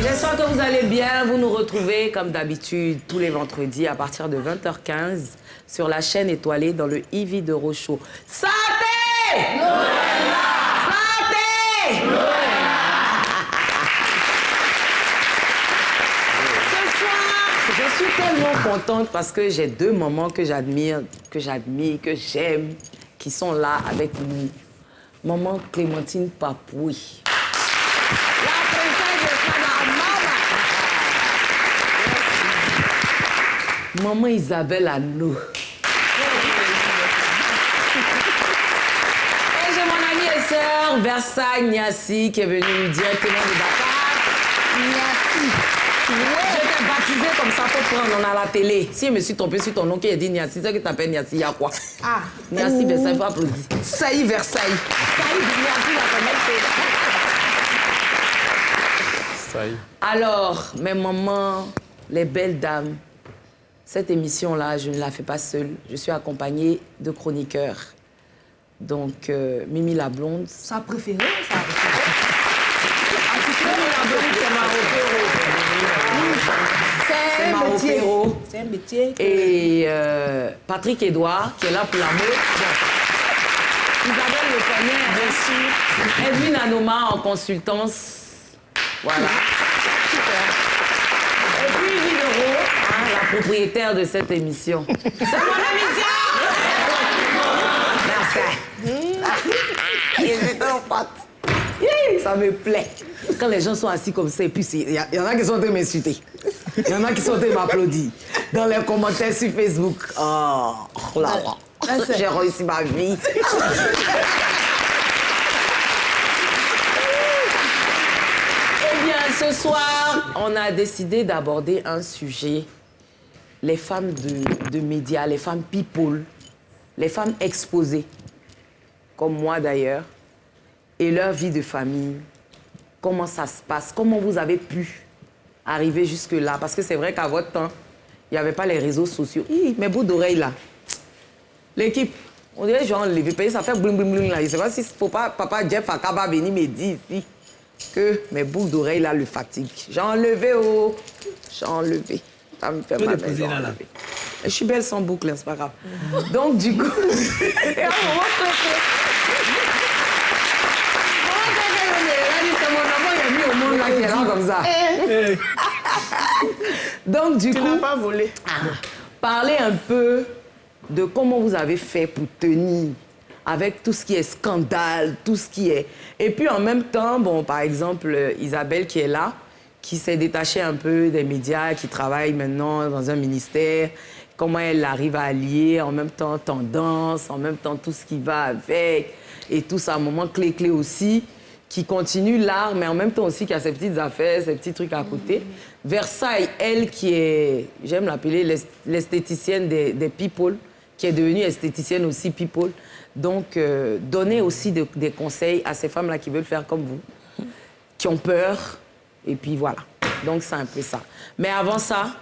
J'espère que vous allez bien. Vous nous retrouvez comme d'habitude tous les vendredis à partir de 20h15 sur la chaîne étoilée dans le Ivy de Rochaud. Santé! Santé! Ce soir, je suis tellement contente parce que j'ai deux mamans que j'admire, que j'aime, qui sont là avec nous. Maman Clémentine Papoui. La princesse de Panama. Maman Isabelle Anneau. Et j'ai mon amie et sœur Versailles Niassi qui est venue directement de Dakar. Niassi. Ouais. Je t'ai baptisée comme ça pour prendre, on a la télé. Si je me suis trompée sur ton nom qui a dit Niassi, c'est que tu t'appelles Niassi, il y a quoi? Ah. Niassi Versailles, faut applaudir. Saï Versailles. Saïd Niassi, la Saïd. Alors, mes mamans, les belles dames, cette émission-là, je ne la fais pas seule. Je suis accompagnée de chroniqueurs. Donc, Mimi la Blonde. Ça préféré, ça préféré. Mimi la Blonde, c'est Maro Perrault. C'est un métier. Perrault. C'est un métier. Et Patrick Edouard, qui est là pour la mode. Isabelle Le Panier, bien sûr. Edwin Anoma en consultance. Voilà. Super. Et puis Yves Leroux, la propriétaire de cette émission. C'est mon émission! Merci. Ça me plaît. Quand les gens sont assis comme ça, et puis il y en a qui sont en train de m'insulter. Il y en a qui sont en train de m'applaudir. Dans les commentaires sur Facebook. Oh là là. J'ai réussi ma vie. Eh bien, ce soir, on a décidé d'aborder un sujet. Les femmes de médias, les femmes people, les femmes exposées, comme moi d'ailleurs, et leur vie de famille. Comment ça se passe? Comment vous avez pu arriver jusque-là? Parce que c'est vrai qu'à votre temps, il n'y avait pas les réseaux sociaux. Hi, mes bouts d'oreilles là. L'équipe, on dirait que je vais enlever, payer, ça fait bling bling bling là. Je ne sais pas si faut pas, papa Jeff Akaba venir me dire ici que mes boucles d'oreilles là le fatiguent. J'ai enlevé, oh, j'ai enlevé. Ça me fait mal, mais j'ai enlevé. Je suis belle sans boucle, c'est pas grave. Donc du coup, qui est là comme ça. Donc, du coup, Tu n'as pas volé. Parlez un peu de comment vous avez fait pour tenir avec tout ce qui est scandale, tout ce qui est... Et puis, en même temps, bon, par exemple, Isabelle qui est là, qui s'est détachée un peu des médias, qui travaille maintenant dans un ministère, comment elle arrive à allier en même temps tendance, en même temps tout ce qui va avec, et tout ça, un moment clé aussi, qui continue l'art, mais en même temps aussi qui a ses petites affaires, ses petits trucs à côté. Versailles, elle qui est, j'aime l'appeler l'esthéticienne des people, qui est devenue esthéticienne aussi people. Donc, donner aussi des conseils à ces femmes-là qui veulent faire comme vous, qui ont peur, et puis voilà. Donc, c'est un peu ça. Mais avant ça,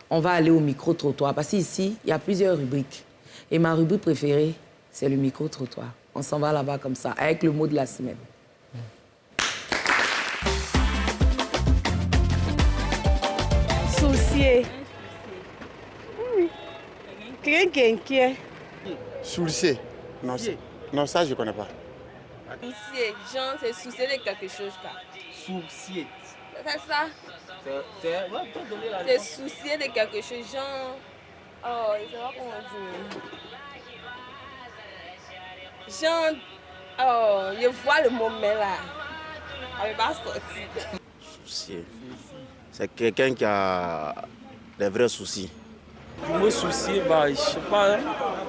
on va aller au micro-trottoir, parce qu'ici, il y a plusieurs rubriques. Et ma rubrique préférée, c'est le micro-trottoir. On s'en va là-bas comme ça, avec le mot de la semaine. Soucier. Oui. Quelqu'un qui est inquiet. Soucier. Non, ça, je ne connais pas. Soucier, genre, c'est soucier de quelque chose, quoi. Soucier. C'est ça? C'est soucier de quelque chose, genre... Oh, je sais pas comment dire. Genre... Oh, je vois le moment là. Elle va sortir. Soucier. C'est quelqu'un qui a des vrais soucis. Je me soucie, bah, je sais pas, hein,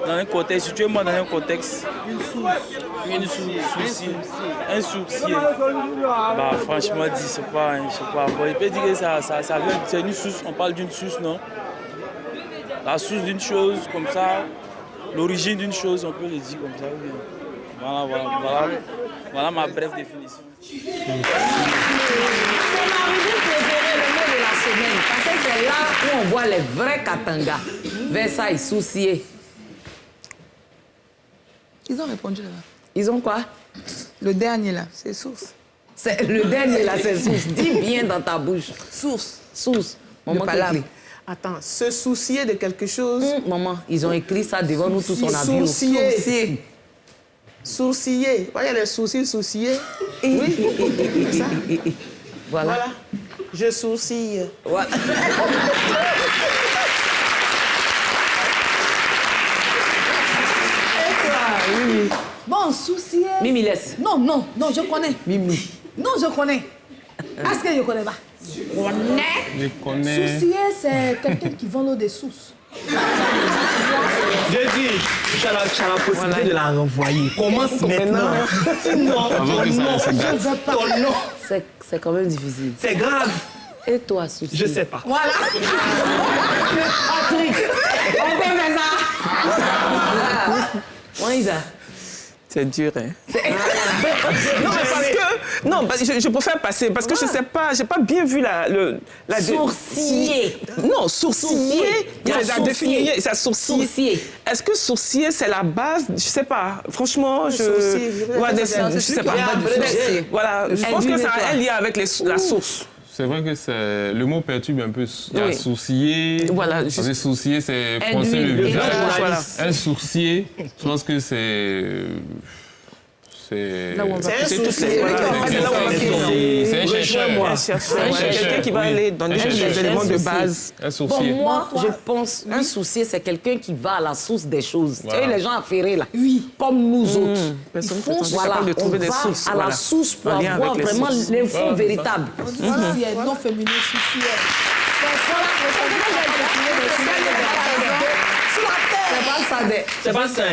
dans un contexte, situez-moi dans un contexte. Un souci. Bah, franchement dit, c'est pas, je sais pas. Bon, il peut dire que ça vient, c'est une source, on parle d'une source, non? La source d'une chose, comme ça, l'origine d'une chose, on peut le dire comme ça. Voilà ma brève définition. C'est ma rubrique préférée, le mot de la semaine. Parce que c'est là où on voit les vrais Katanga. Versailles, soucier. Ils ont répondu là-bas. Ils ont quoi? Le dernier là, c'est source. Le dernier, là, c'est source. Dis bien dans ta bouche. Source. Source. Le Maman, palabre. clé. Attends, se soucier de quelque chose. Maman, ils ont écrit ça devant nous tous, on a vu. Sourcier. Sourciller. Vous voyez les sourcils sourcillés? Oui, c'est ça. Voilà. Voilà. Je sourcille. Ouais. Oui. Bon, soucier. Mimi, laisse. Non, non, non, je connais. Mimi. Non, je connais. Est-ce que je connais pas? Je connais. Soucier, c'est quelqu'un qui vend l'eau des sources. Je dis, tu as la possibilité de la renvoyer. Commence maintenant. Avant que ça ne se gâte. Ton nom, C'est quand même difficile. c'est grave. Et toi, souci? Je sais pas. Voilà. Patrick, on peut faire ça. Moi, Isa. C'est dur, hein. Non, parce que je préfère passer parce que je sais pas, j'ai pas bien vu la Sourciller. Non, sourciller. Il y a C'est la sourcier. définition. C'est sourciller. Sourcier. Est-ce que sourcier c'est la base? Je sais pas. Franchement, je sais pas. Voilà, je pense que ça a un lien avec la source. C'est vrai que le mot perturbe un peu. Il y a Oui. sourcier. Voilà, Parce que sourcier, c'est Induit. froncer le Et visage. voilà. Un sourcier, je pense que c'est. Là où on va C'est un pousser toutes souci. les... Voilà, C'est c'est là où on va pousser. c'est un chercheur. Un chercheur, Un ouais, chercheur, quelqu'un qui va oui. aller donner Un chercheur. les éléments de Un base. Un Bon, sourcier. moi, je pense, un soucier, c'est quelqu'un qui va à la source des choses. Voilà. Tu sais, les gens affairés, là. Oui. Comme nous autres. Personne Ils font, n'est capable de trouver on des va sources, à voilà. la source pour En lien avoir avec les vraiment sources. l'info véritable. Soucier, non féminin, soucier. C'est pas ça,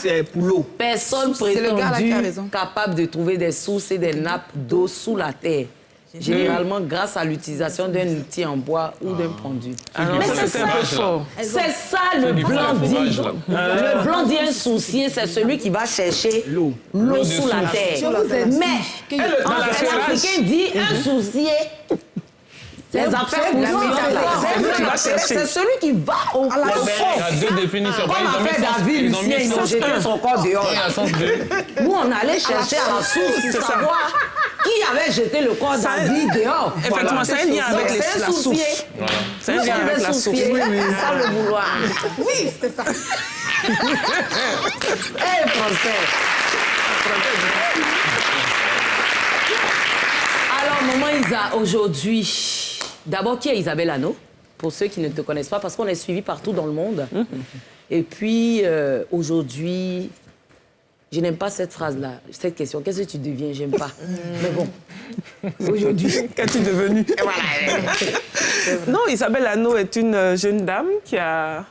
c'est pour l'eau. Personne le gars là qui a prétendu raison. capable de trouver des sources et des nappes d'eau sous la terre. Généralement grâce à l'utilisation d'un outil en bois ou d'un pendu. Alors, Mais ça, c'est c'est un peu fort. C'est ça le du blanc dit. fourrage, là. Le blanc dit un soucier, c'est celui qui va chercher l'eau sous la terre. Je vous ai dit que L'Africain dit un soucier. Les affaires c'est celui qui va au Il y a deux définitions. Comme a fait David, Ils ont Lucien, mis ils ont sens jeté un. son corps dehors. Il y a un sens deux. Nous, on allait chercher à la source pour savoir qui avait jeté le corps David dehors. Effectivement, c'est un lien avec C'est un la source. soucier. Voilà. C'est Nous un lien sommes avec des la source. souciers. C'est ça le vouloir. oui, c'est ça. Eh, français. Alors, maman Isa, aujourd'hui, d'abord, qui est Isabelle Hanno? Pour ceux qui ne te connaissent pas, parce qu'on est suivi partout dans le monde. Et puis, aujourd'hui, je n'aime pas cette phrase-là, cette question. Qu'est-ce que tu deviens? J'aime pas. Mais bon, aujourd'hui... Qu'es-tu devenue? Non, Isabelle Hanno est une jeune dame qui a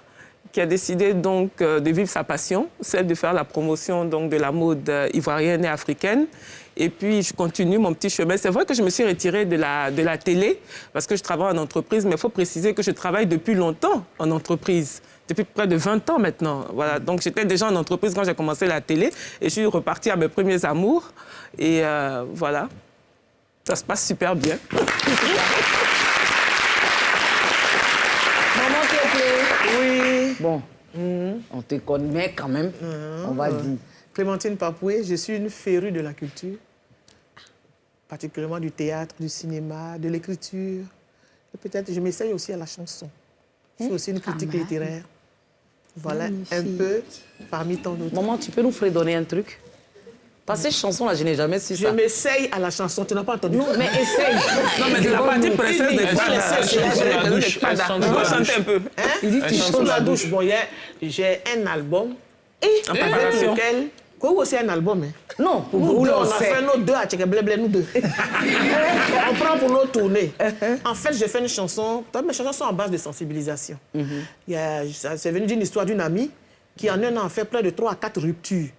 décidé donc de vivre sa passion, celle de faire la promotion donc de la mode ivoirienne et africaine. Et puis, je continue mon petit chemin. C'est vrai que je me suis retirée de la télé parce que je travaille en entreprise, mais il faut préciser que je travaille depuis longtemps en entreprise, depuis près de 20 ans maintenant. Voilà. Donc, j'étais déjà en entreprise quand j'ai commencé la télé et je suis repartie à mes premiers amours. Et voilà, ça se passe super bien. Maman Clé. Oui. Bon, on te connaît quand même, on va dire. Clémentine Papoué, je suis une férue de la culture, particulièrement du théâtre, du cinéma, de l'écriture. Et peut-être je m'essaye aussi à la chanson. Je suis aussi une critique littéraire. Voilà un peu parmi tant d'autres. Maman, tu peux nous fredonner un truc? Parce que ces chansons-là, je n'ai jamais su Je ça. m'essaye à la chanson, tu n'as pas entendu? Mais essaye. Non, mais c'est la partie princesse des Elle chante sous la douche. Elle chante On sous va la chanter douche. un peu. Il dit, Elle tu chante chantes sous la la douche. Bon, j'ai un album En avec préparation. lequel... Quoi aussi un album, hein? Non, pour Nous vous, deux, on on a sait. fait nos deux à Tchèque-Blé-Blé, nous deux. On prend pour nos tournées. En fait, j'ai fait une chanson. Mes chansons sont en base de sensibilisation. C'est venu d'une histoire d'une amie qui, en un an, a fait près de 3 à 4 ruptures.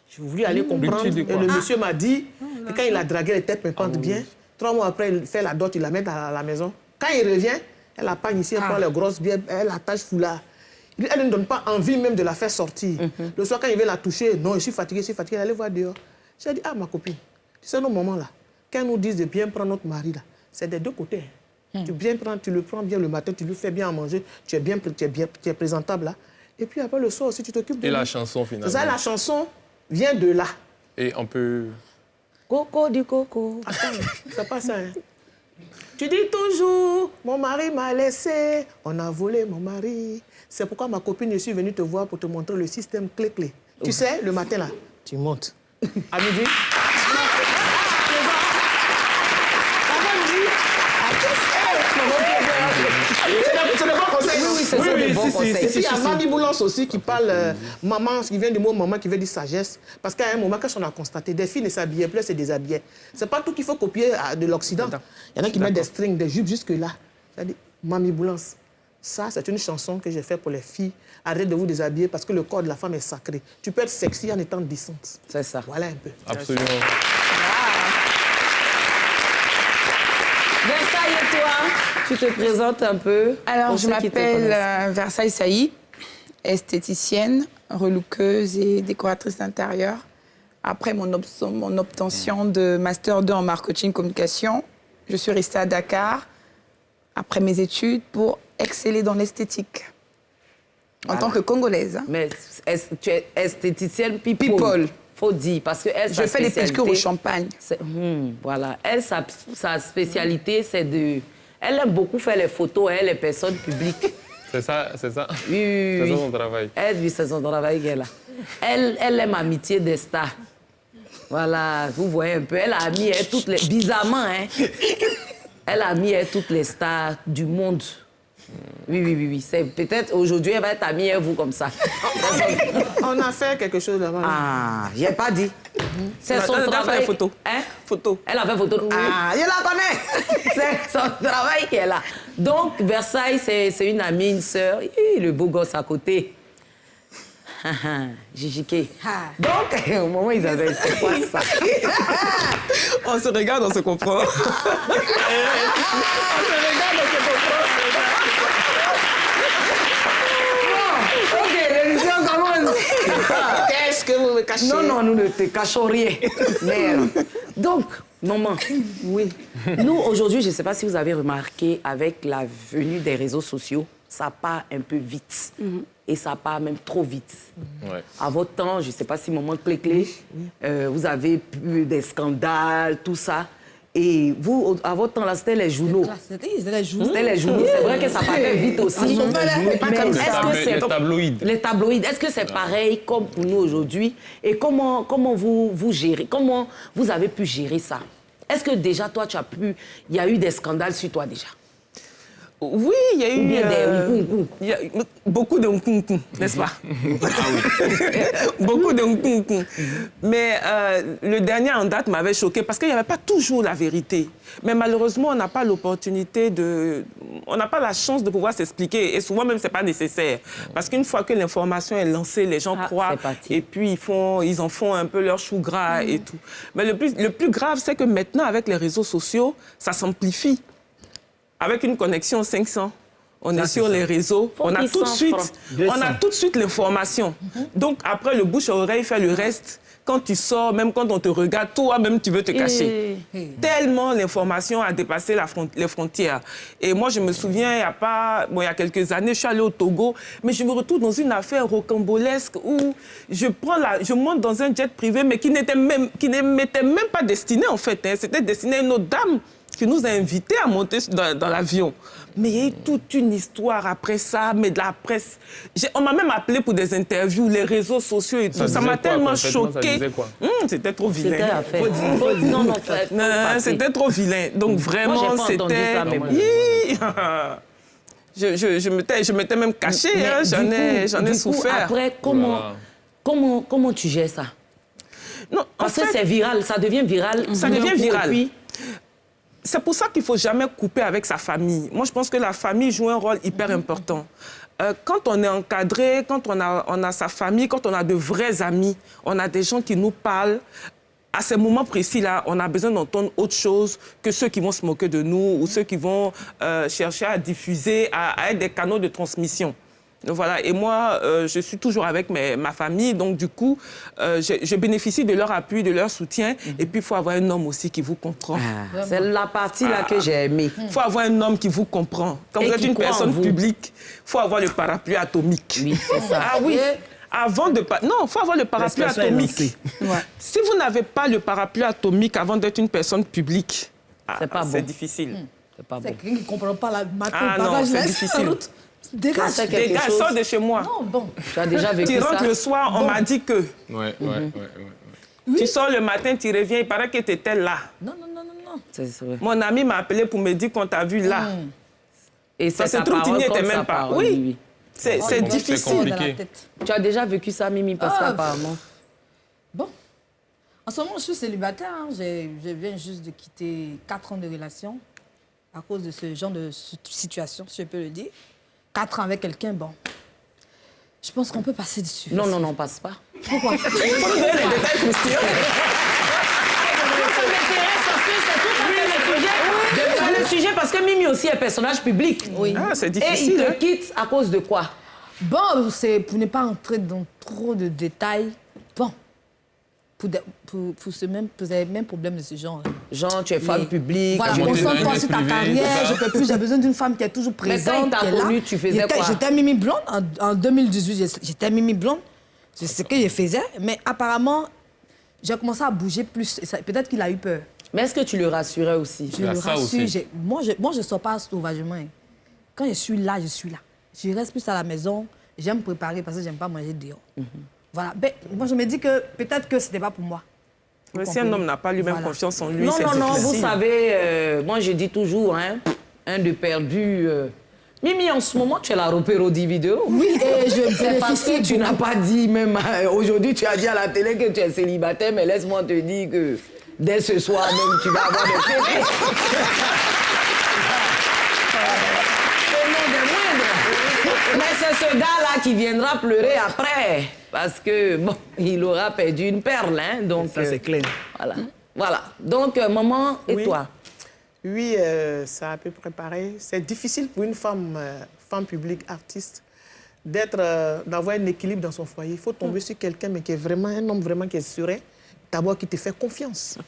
J'ai voulu aller comprendre. Rupture de Et quoi? le monsieur m'a dit que quand il a dragué, elle était pimpante bien. 3 mois après, il fait la dot, il la met à la maison. Quand il revient, elle la pagne ici, elle prend les grosses bières, elle attache foulard. Elle ne donne pas envie même de la faire sortir. Le soir, quand il veut la toucher, non, je suis fatiguée, elle allait voir dehors. J'ai dit, ah, ma copine, tu sais, nos moments-là, quand ils nous disent de bien prendre notre mari, là, c'est des deux côtés. Tu le prends bien le matin, tu lui fais bien à manger, tu es présentable là. Et puis après, le soir aussi, tu t'occupes de Et lui. la chanson, finalement. Ça, la chanson vient de là. Et on peut... Coco du coco. Attends, c'est pas ça. Hein. Tu dis toujours, mon mari m'a laissé, on a volé mon mari. C'est pourquoi ma copine, je suis venue te voir pour te montrer le système clé-clé. Tu sais, le matin là, tu montes. À midi. C'est le bon conseil. Oui, c'est ça, le bon conseil. Et puis il y a Mamie Boulance aussi qui parle maman, qui vient du mot maman, qui veut dire sagesse. Parce qu'à un moment, qu'est-ce qu'on a constaté? Des filles ne s'habillaient plus, se déshabillaient. C'est pas tout qu'il faut copier de l'Occident. Il y en a qui mettent des strings, des jupes jusque-là. C'est-à-dire, Mamie Boulance. Ça, c'est une chanson que j'ai faite pour les filles. Arrête de vous déshabiller parce que le corps de la femme est sacré. Tu peux être sexy en étant décente. C'est ça. Voilà un peu. Absolument. Versailles, et toi, tu te présentes un peu. Alors, pour je ceux qui te m'appelle connaissent. Versailles Saïd, esthéticienne, relookeuse et décoratrice d'intérieur. Après mon obtention de Master 2 en marketing communication, je suis restée à Dakar après mes études pour exceller dans l'esthétique. En tant que Congolaise. Mais tu es esthéticienne people. People. Faut dire, parce que elle, Je fais des pédicures au champagne. Voilà. Elle, sa spécialité, c'est de... Elle aime beaucoup faire les photos, elle, les personnes publiques. C'est ça, c'est ça. Oui. C'est ça son travail. Elle, c'est son travail qu'elle a. Elle aime amitié des stars. Voilà, vous voyez un peu. Elle a mis elle, toutes les... Bizarrement, hein. Elle a mis elle, toutes les stars du monde. Oui. C'est peut-être aujourd'hui, elle va être amie et vous comme ça. On a fait quelque chose là-bas. Ah, j'ai pas dit. C'est son travail. Elle a photo. Hein? Photo. Elle a fait photo. Oui. Ah, je la connais. C'est son travail qu'elle a. Donc, Versailles, c'est une amie, une sœur. Le beau gosse à côté. Jijiké. Donc, au moment où ils avaient, c'est quoi ça? On se regarde, on se comprend. On se regarde, on se comprend. Ok, l'émission commence. Qu'est-ce que vous me cachez? Non, nous ne te cachons rien. Merde. Donc, maman, oui. Nous, aujourd'hui, je ne sais pas si vous avez remarqué, avec la venue des réseaux sociaux, ça part un peu vite. Et ça part même trop vite. Ouais. À votre temps, je ne sais pas si maman Clé-Clé, vous avez eu des scandales, tout ça. Et vous, à votre temps, là, c'était les journaux. C'était les journaux. C'était les journaux. C'est vrai que ça partait vite aussi. Les tabloïds. Les tabloïds. Est-ce que c'est pareil comme pour nous aujourd'hui? Et comment vous gérez? Comment vous avez pu gérer ça? Est-ce que déjà, toi, il y a eu des scandales sur toi déjà? Oui, il y a eu... Ou bien des il y a beaucoup de nkunku, n'est-ce pas? Beaucoup de nkunku. Mais le dernier en date m'avait choqué parce qu'il n'y avait pas toujours la vérité. Mais malheureusement, on n'a pas l'opportunité de... On n'a pas la chance de pouvoir s'expliquer. Et souvent même, ce n'est pas nécessaire. Parce qu'une fois que l'information est lancée, les gens croient. Et puis, ils en font un peu leur chou gras et tout. Mais le plus grave, c'est que maintenant, avec les réseaux sociaux, ça s'amplifie. Avec une connexion 500, on est sur les réseaux, on a tout de suite l'information. Donc après, le bouche à oreille fait le reste. Quand tu sors, même quand on te regarde, toi-même, tu veux te cacher. Tellement l'information a dépassé les frontières. Et moi, je me souviens, il y a quelques années, je suis allée au Togo, mais je me retrouve dans une affaire rocambolesque où je monte dans un jet privé, mais qui ne m'était même pas destiné, en fait. C'était destiné à une autre dame qui nous a invités à monter dans l'avion. Mais il y a eu toute une histoire après ça, mais de la presse. On m'a même appelé pour des interviews, les réseaux sociaux et tout. Ça m'a tellement choquée. C'était trop vilain. C'était trop vilain. Donc vraiment, c'était... Je m'étais même cachée, j'en ai souffert. Après, comment tu gères ça? Non, parce que c'est viral, ça devient viral. Ça devient viral. C'est pour ça qu'il ne faut jamais couper avec sa famille. Moi, je pense que la famille joue un rôle hyper important. Quand on est encadré, quand on a sa famille, quand on a de vrais amis, on a des gens qui nous parlent. À ces moments précis-là, on a besoin d'entendre autre chose que ceux qui vont se moquer de nous ou ceux qui vont chercher à diffuser, à être des canaux de transmission. Voilà. Et moi, je suis toujours avec ma famille, donc du coup, je bénéficie de leur appui, de leur soutien. Et puis, il faut avoir un homme aussi qui vous comprend. C'est la partie là que j'ai aimée. Il faut avoir un homme qui vous comprend. Quand vous êtes une personne publique, il faut avoir le parapluie atomique. Oui, c'est ça. Ah oui. Avant de... Non, il faut avoir le parapluie atomique. Ouais. Si vous n'avez pas le parapluie atomique avant d'être une personne publique, c'est pas c'est bon. difficile. C'est pas bon. C'est quelqu'un qui ne comprend pas la matin. Ah non, c'est difficile. Dégage. Dégage, sors de chez moi. Non, bon. Tu as déjà vécu Tu ça? rentres le soir, on m'a dit que. Ouais. Tu sors le matin, tu reviens, il paraît que tu étais là. Non. C'est vrai. Mon ami m'a appelé pour me dire qu'on t'a vu là. Et Ça c'est se ta trouve, tu parole n'y étais comme sa même pas. parole, Oui. C'est difficile. C'est compliqué. Tu as déjà vécu ça, Mimi, parce qu'apparemment... Bon. En ce moment, je suis célibataire. Hein. Je viens juste de quitter 4 ans de relation à cause de ce genre de situation, si je peux le dire. 4 ans avec quelqu'un, bon. Je pense qu'on peut passer dessus. Non, on passe pas. Pourquoi? Ça m'intéresse parce que c'est tout ça, c'est le sujet parce que Mimi aussi est personnage public. Oui. Ah, c'est Et difficile. il te quitte à cause de quoi? Bon, c'est pour ne pas entrer dans trop de détails. Bon, pour ces mêmes problèmes de ce genre. Genre, tu es femme publique. Voilà, tu es concentre-toi une sur ta privée, carrière. ça. Je peux plus, j'ai besoin d'une femme qui est toujours Mais présente. quand il qui est t'a là. connu, tu faisais quoi? J'étais Mimi Blonde. En 2018, j'étais Mimi Blonde. C'est ce que je faisais. Mais apparemment, j'ai commencé à bouger plus. Peut-être qu'il a eu peur. Mais est-ce que tu le rassurais aussi? Je le ça rassure. aussi. Moi, je ne sors pas sauvagement. Hein. Quand je suis là, je suis là. Je reste plus à la maison. J'aime préparer parce que je n'aime pas manger dehors. Voilà. Ben, moi, je me dis que peut-être que ce n'était pas pour moi. Mais si un homme n'a pas lui-même confiance en lui, Non, c'est difficile. vous savez, moi je dis toujours, hein, un de perdu. Mimi, en ce moment, tu es la repéro des vidéos. Oui, et je C'est parce que tu n'as pas dit, même aujourd'hui, tu as dit à la télé que tu es célibataire, mais laisse-moi te dire que dès ce soir même, tu vas avoir des télés. Mais c'est ce gars-là qui viendra pleurer après, parce que, bon, il aura perdu une perle, hein, donc... Ça, c'est clair. Voilà. Donc, maman, et toi? Oui, ça a peu préparé. C'est difficile pour une femme, femme publique, artiste, d'avoir un équilibre dans son foyer. Il faut tomber sur quelqu'un, mais qui est vraiment un homme vraiment qui est serein, d'abord qui te fait confiance.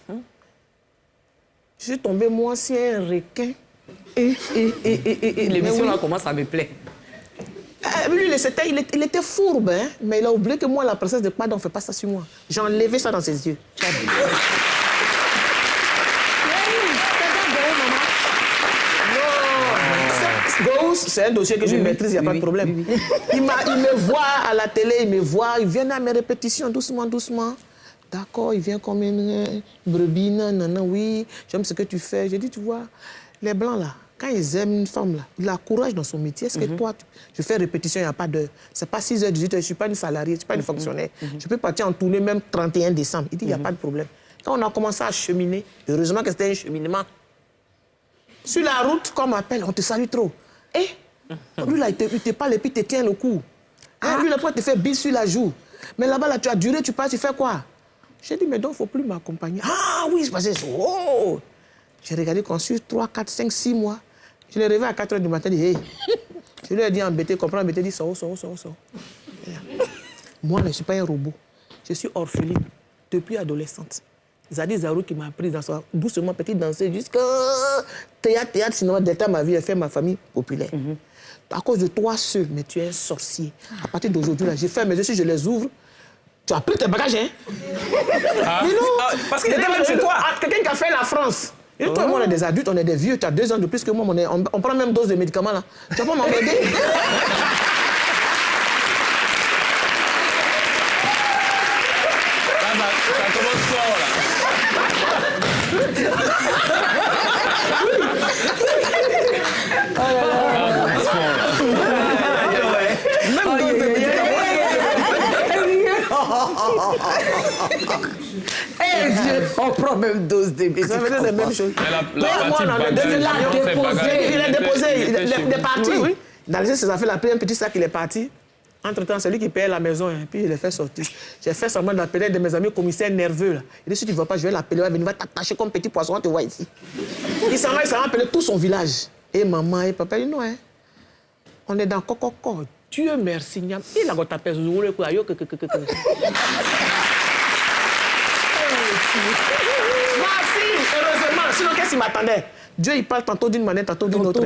Je suis tombée, moi, sur un requin. L'émission là commence à me plaire. Lui, il était fourbe, hein, mais il a oublié que moi, la princesse de Pad, on ne fait pas ça sur moi. J'ai enlevé ça dans ses yeux. Ghost, c'est un dossier que je maîtrise, il n'y a pas de problème. Il me voit à la télé, il vient à mes répétitions, doucement, doucement. D'accord, il vient comme une brebis, non, oui, j'aime ce que tu fais. J'ai dit, tu vois, les Blancs, là, quand ils aiment une femme, là, il a courage dans son métier. Est-ce que toi, je fais répétition, il n'y a pas d'heure. C'est pas 6h, 18h, je ne suis pas une salariée, je ne suis pas une fonctionnaire. Je peux partir en tournée même 31 décembre. Il dit, il n'y a pas de problème. Quand on a commencé à cheminer, heureusement que c'était un cheminement. Sur la route, quand on m'appelle, on te salue trop. Lui, là, il te parle et puis il te tient le cou. Lui, là, il te fait bise sur la joue. Mais là-bas, là, tu as duré, tu passes, tu fais quoi? J'ai dit, mais donc, il ne faut plus m'accompagner. Ah oui, c'est passé. Oh! J'ai regardé qu'on suit 3, 4, 5, 6 mois. Je l'ai réveillé à 4h du matin, hey. Je lui ai dit embêté, comprends, embêté, dit sors. Moi, je ne suis pas un robot. Je suis orpheline depuis adolescente. Zadie Zarou qui m'a pris dans sa doucement petite danseuse jusqu'à théâtre, cinéma, d'état ma vie, elle fait ma famille populaire. À cause de toi seul, mais tu es un sorcier. À partir d'aujourd'hui, là, j'ai fait mes yeux, si je les ouvre, tu as pris tes bagages, hein? Mais non, parce qu'il était même chez toi. Quelqu'un qui a fait la France. Et toi et moi, on est des adultes, on est des vieux, tu as 2 ans de plus que moi, on prend même dose de médicaments, là. Tu vas pas m'embêter? Ça commence fort, là. On prend même dose de médicaments. Ça veut dire la même chose. Il est déposé, il est parti. Oui. Dans les ça fait la paix, un petit sac, il est parti. Entre-temps, c'est lui qui paye la maison, et puis il les fait sortir. J'ai fait semblant d'appeler un de mes amis commissaires nerveux. Là. Il dit, si tu ne vas pas, je vais l'appeler, il va t'attacher comme petit poisson, on te voit ici. Il s'en va appeler tout son village. Et maman et papa, il dit, non, hein. On est dans Kokoko. Dieu merci, il a tapé sur le coup. Heureusement, sinon qu'est-ce qu'il m'attendait? Dieu, il parle tantôt d'une manière, tantôt d'une autre.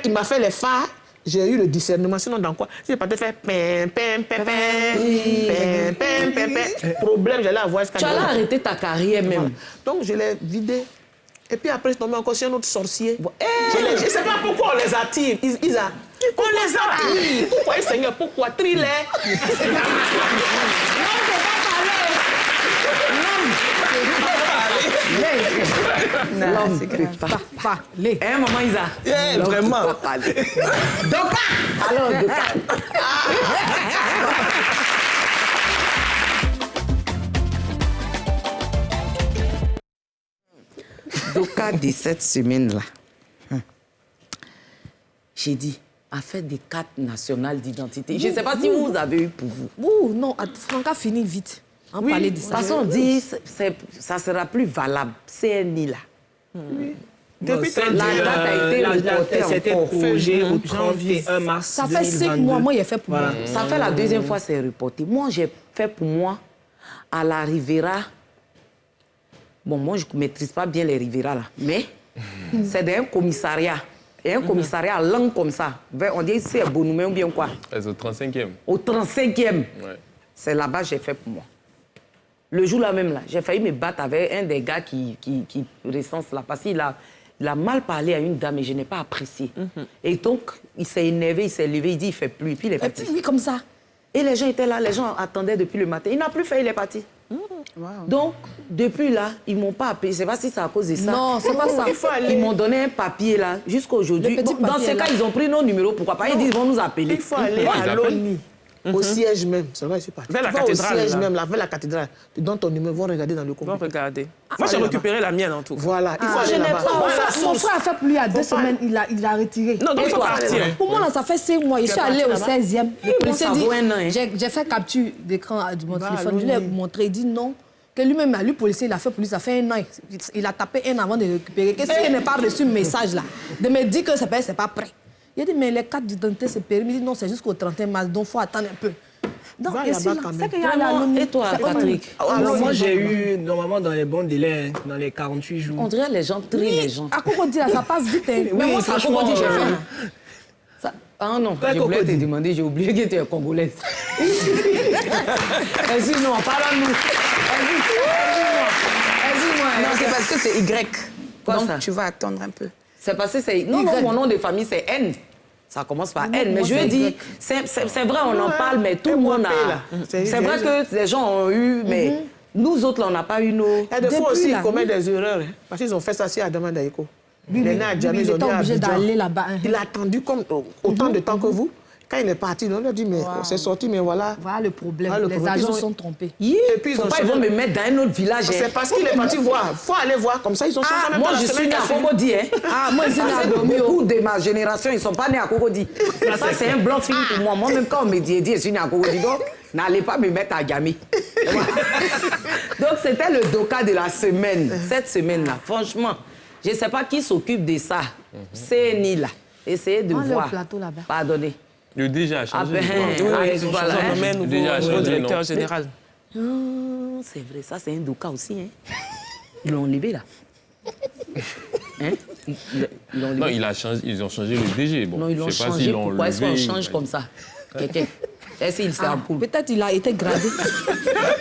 Il m'a fait les phares, j'ai eu le discernement. Sinon, dans quoi? Si je partais faire problème, j'allais avoir... Tu allais arrêter ta carrière même. Donc, je l'ai vidé. Et puis après, je tombais encore sur un autre sorcier. Je ne sais pas pourquoi on les attire. On les attire. Pourquoi, Seigneur? Pourquoi? Trie-les. L'homme ne peut pas parler. Hein, maman Isa? Vraiment. Doka! Alors, Doka. Doka de cette semaine-là, j'ai dit, affaire des cartes nationales d'identité. Je ne sais pas si vous avez eu pour vous. Ouh, non, Franca, finit vite. On parlait de ça. De toute façon, on dit ça ne sera plus valable. CNI là. Oui. Depuis la date a été reportée c'était encore. projet au 31 mars Ça fait 5 mois, moi, il a fait pour moi. Ça fait la deuxième fois c'est reporté. Moi, j'ai fait pour moi à la Rivera. Bon, moi, je ne maîtrise pas bien les Rivera là, mais c'est d'un commissariat. Et un commissariat à langue comme ça. On dit c'est Bonoumé ou bien quoi? C'est au 35e. Au 35e. Ouais. C'est là-bas que j'ai fait pour moi. Le jour-là même, là, j'ai failli me battre avec un des gars qui recense là. Parce qu'il a mal parlé à une dame et je n'ai pas apprécié. Et donc, il s'est énervé, il s'est levé, il dit il ne fait plus. Et puis il est parti. Et puis, comme ça. Et les gens étaient là, les gens attendaient depuis le matin. Il n'a plus fait, il est parti. Wow. Donc, depuis là, ils ne m'ont pas appelé. Je ne sais pas si c'est à cause de ça. Non, c'est pas ça. Ils m'ont donné un papier là, jusqu'à aujourd'hui. Bon, dans ce cas, ils ont pris nos numéros. Pourquoi pas? Ils disent, ils vont nous appeler. Il faut aller à l'ONI. Au siège même, c'est vrai, c'est pas. Vers la cathédrale. Au siège même, vers la cathédrale. Tu donnes ton numéro, vont regarder dans le computer. Vont regarder. Moi, j'ai récupéré la mienne en tout cas. Voilà, il faut aller là-bas. Mon frère a fait pour lui il y a 2 semaines, il a retiré. Non, donc il faut partir. Pour moi, ça fait 5 mois. Je suis allée au 16e. Le policier dit, j'ai fait capture d'écran de mon téléphone. Je lui ai montré, il dit non. Que lui-même, lui, policier, il a fait pour lui, ça fait 1 an. Il a tapé 1 an avant de récupérer. Que s'il n'a pas reçu le message là, de me dire que c'est pas prêt. Il a dit, mais les cartes d'identité, c'est permis. Il dit non, c'est jusqu'au 31 mars, donc il faut attendre un peu. Donc, c'est qu'il y a la Et toi, Patrick? Moi, j'ai eu, normalement, dans les bons délais, dans les 48 jours. On dirait les gens trient les gens. À Cocody, ça passe vite. Oui, moi, franchement, j'ai fait. Ah non, j'ai oublié de te demander, j'ai oublié que tu es congolaise. Vas-y, non, parle-nous. Vas-y-moi. Non, c'est parce que c'est Y. Quoi, donc, ça? tu vas attendre un peu. C'est parce que c'est... Non, mon nom de famille, c'est N. Ça commence par N. Mais je veux dire, c'est vrai, on en parle, mais tout le monde a... C'est vrai que les gens ont eu, mais nous autres, là, on n'a pas eu nos... Il y a des fois aussi, ils commettent des erreurs. Parce qu'ils ont fait ça à Adama Daïko. Il est obligé d'aller là-bas. Il a attendu comme autant de temps que vous. Quand il est parti, on lui a dit, mais c'est sorti, mais voilà. Voilà le problème. Les agents sont trompés. Et puis, ils vont me mettre dans un autre village. C'est parce qu'il est parti voir. Il faut aller voir. Comme ça, ils ont changé même moi, je suis né à Cocody. Moi, je suis né à Cocody. Beaucoup de ma génération, ils ne sont pas nés à Cocody. Ça, c'est un blanc film pour moi. Moi, même quand on me dit, je suis né à Cocody. Donc, n'allez pas me mettre à Gamé. Donc, c'était le doka de la semaine. Cette semaine-là, franchement, je ne sais pas qui s'occupe de ça. C'est ni là. Essayez de voir. Le plateau là-bas. Pardonnez. Le DG a changé. Ils ont nommé nouveau directeur général. C'est vrai, ça c'est un doka aussi. Hein. Ils l'ont enlevé là. Hein? Non, ils ont changé le DG. Bon, non, ils l'ont changé. Pourquoi est-ce qu'on change comme ça? Quelqu'un. Est-ce qu'il s'est en poule? Peut-être il a été gradé.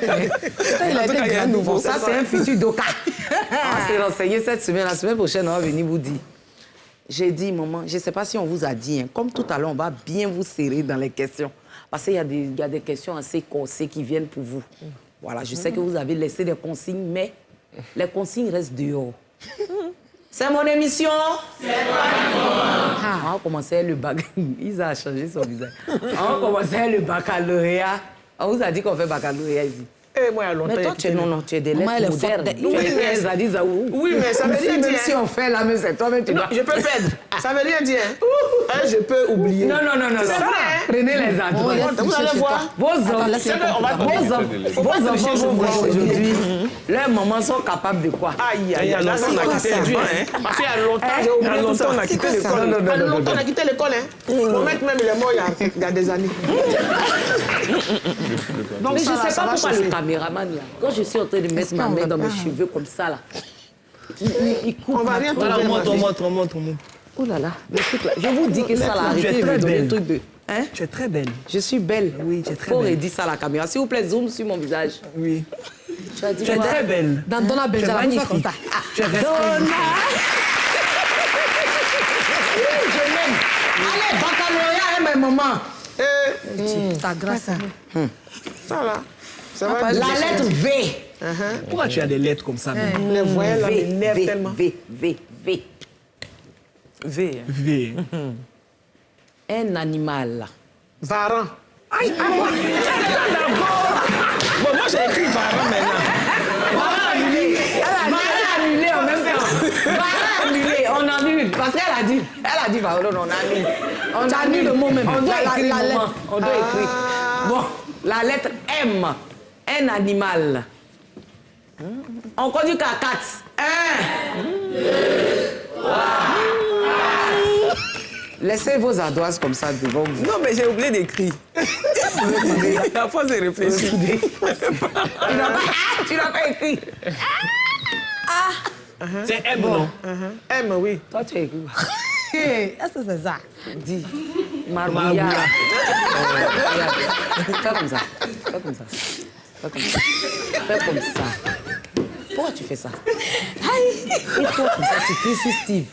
Il a été gradé nouveau. Ça, c'est un futur doka. On s'est renseigné cette semaine. La semaine prochaine, on va venir vous dire. J'ai dit, maman, je ne sais pas si on vous a dit, hein, comme tout à l'heure, on va bien vous serrer dans les questions. Parce qu'il y a des questions assez corsées qui viennent pour vous. Voilà, je sais que vous avez laissé des consignes, mais les consignes restent dehors. C'est mon émission. C'est on va commencer le bac. Il a changé son visage. On va commencer le baccalauréat. On vous a dit qu'on fait baccalauréat ici. Moi, il y a longtemps. Mais toi, tu es des lettres modernes. Oui, mais ça veut rien dire. Si on fait là, mais c'est toi-même, tu dois... Je peux perdre. Ça veut rien dire. Je peux oublier. Non. C'est vrai. Prenez les adresses. Vous allez voir. Vos enfants vont voir aujourd'hui. Leurs mamans sont capables de quoi? Aïe, aïe, aïe. Parce qu'il y a longtemps, j'ai oublié tout ça. On a quitté l'école. Longtemps, on a quitté l'école. Mon mec même, il est mort il y a des années. Mais je ne sais pas pourquoi le caméraman, là, quand je suis en train de mettre ma main dans mes cheveux comme ça, là, il coupe. On va rien trouver. On montre. Oh là là, le truc là. Je vous dis que ça l'a Tu es arrêté. très belle. Truc de... Hein? Tu es très belle. Je suis belle. Oui, tu es très Faut belle. redire ça à la caméra. S'il vous plaît, zoom sur mon visage. Oui. Tu as dit Tu es quoi? très belle. Dans la Tu es Benjala, magnifique. comme ça. Ah, Tu es Donna! Oui, je l'aime. Allez, baccalauréat, hein, mes mamans. ta grâce. Ça là. Ça va. La lettre V. Pourquoi tu as des lettres comme ça? même? Les voyelles là V, m'énervent V, tellement. V, V, V. V. V. Un animal. Varan. Aïe, moi, bon, moi j'ai écrit Varan maintenant. Varan annulé en même temps. Varan annulé, on annule. Parce qu'elle a dit Varan, on annule. On annule le mot même. On doit écrire la lettre. On doit écrire. Bon, la lettre M. Un animal. On conduit qu'à 4. 1, 2, 3. Laissez vos ardoises comme ça devant vous. Non, mais j'ai oublié d'écrire. À force de réfléchir. Tu n'as pas écrit. C'est M, non? M, oui. Toi, tu as écrit. Est-ce que c'est ça? Dis. Marbouilla. Fais comme ça. Fais comme ça. Fais comme ça. Fais comme ça. Pourquoi tu fais ça? Et toi, comme ça, tu cries sur Steve.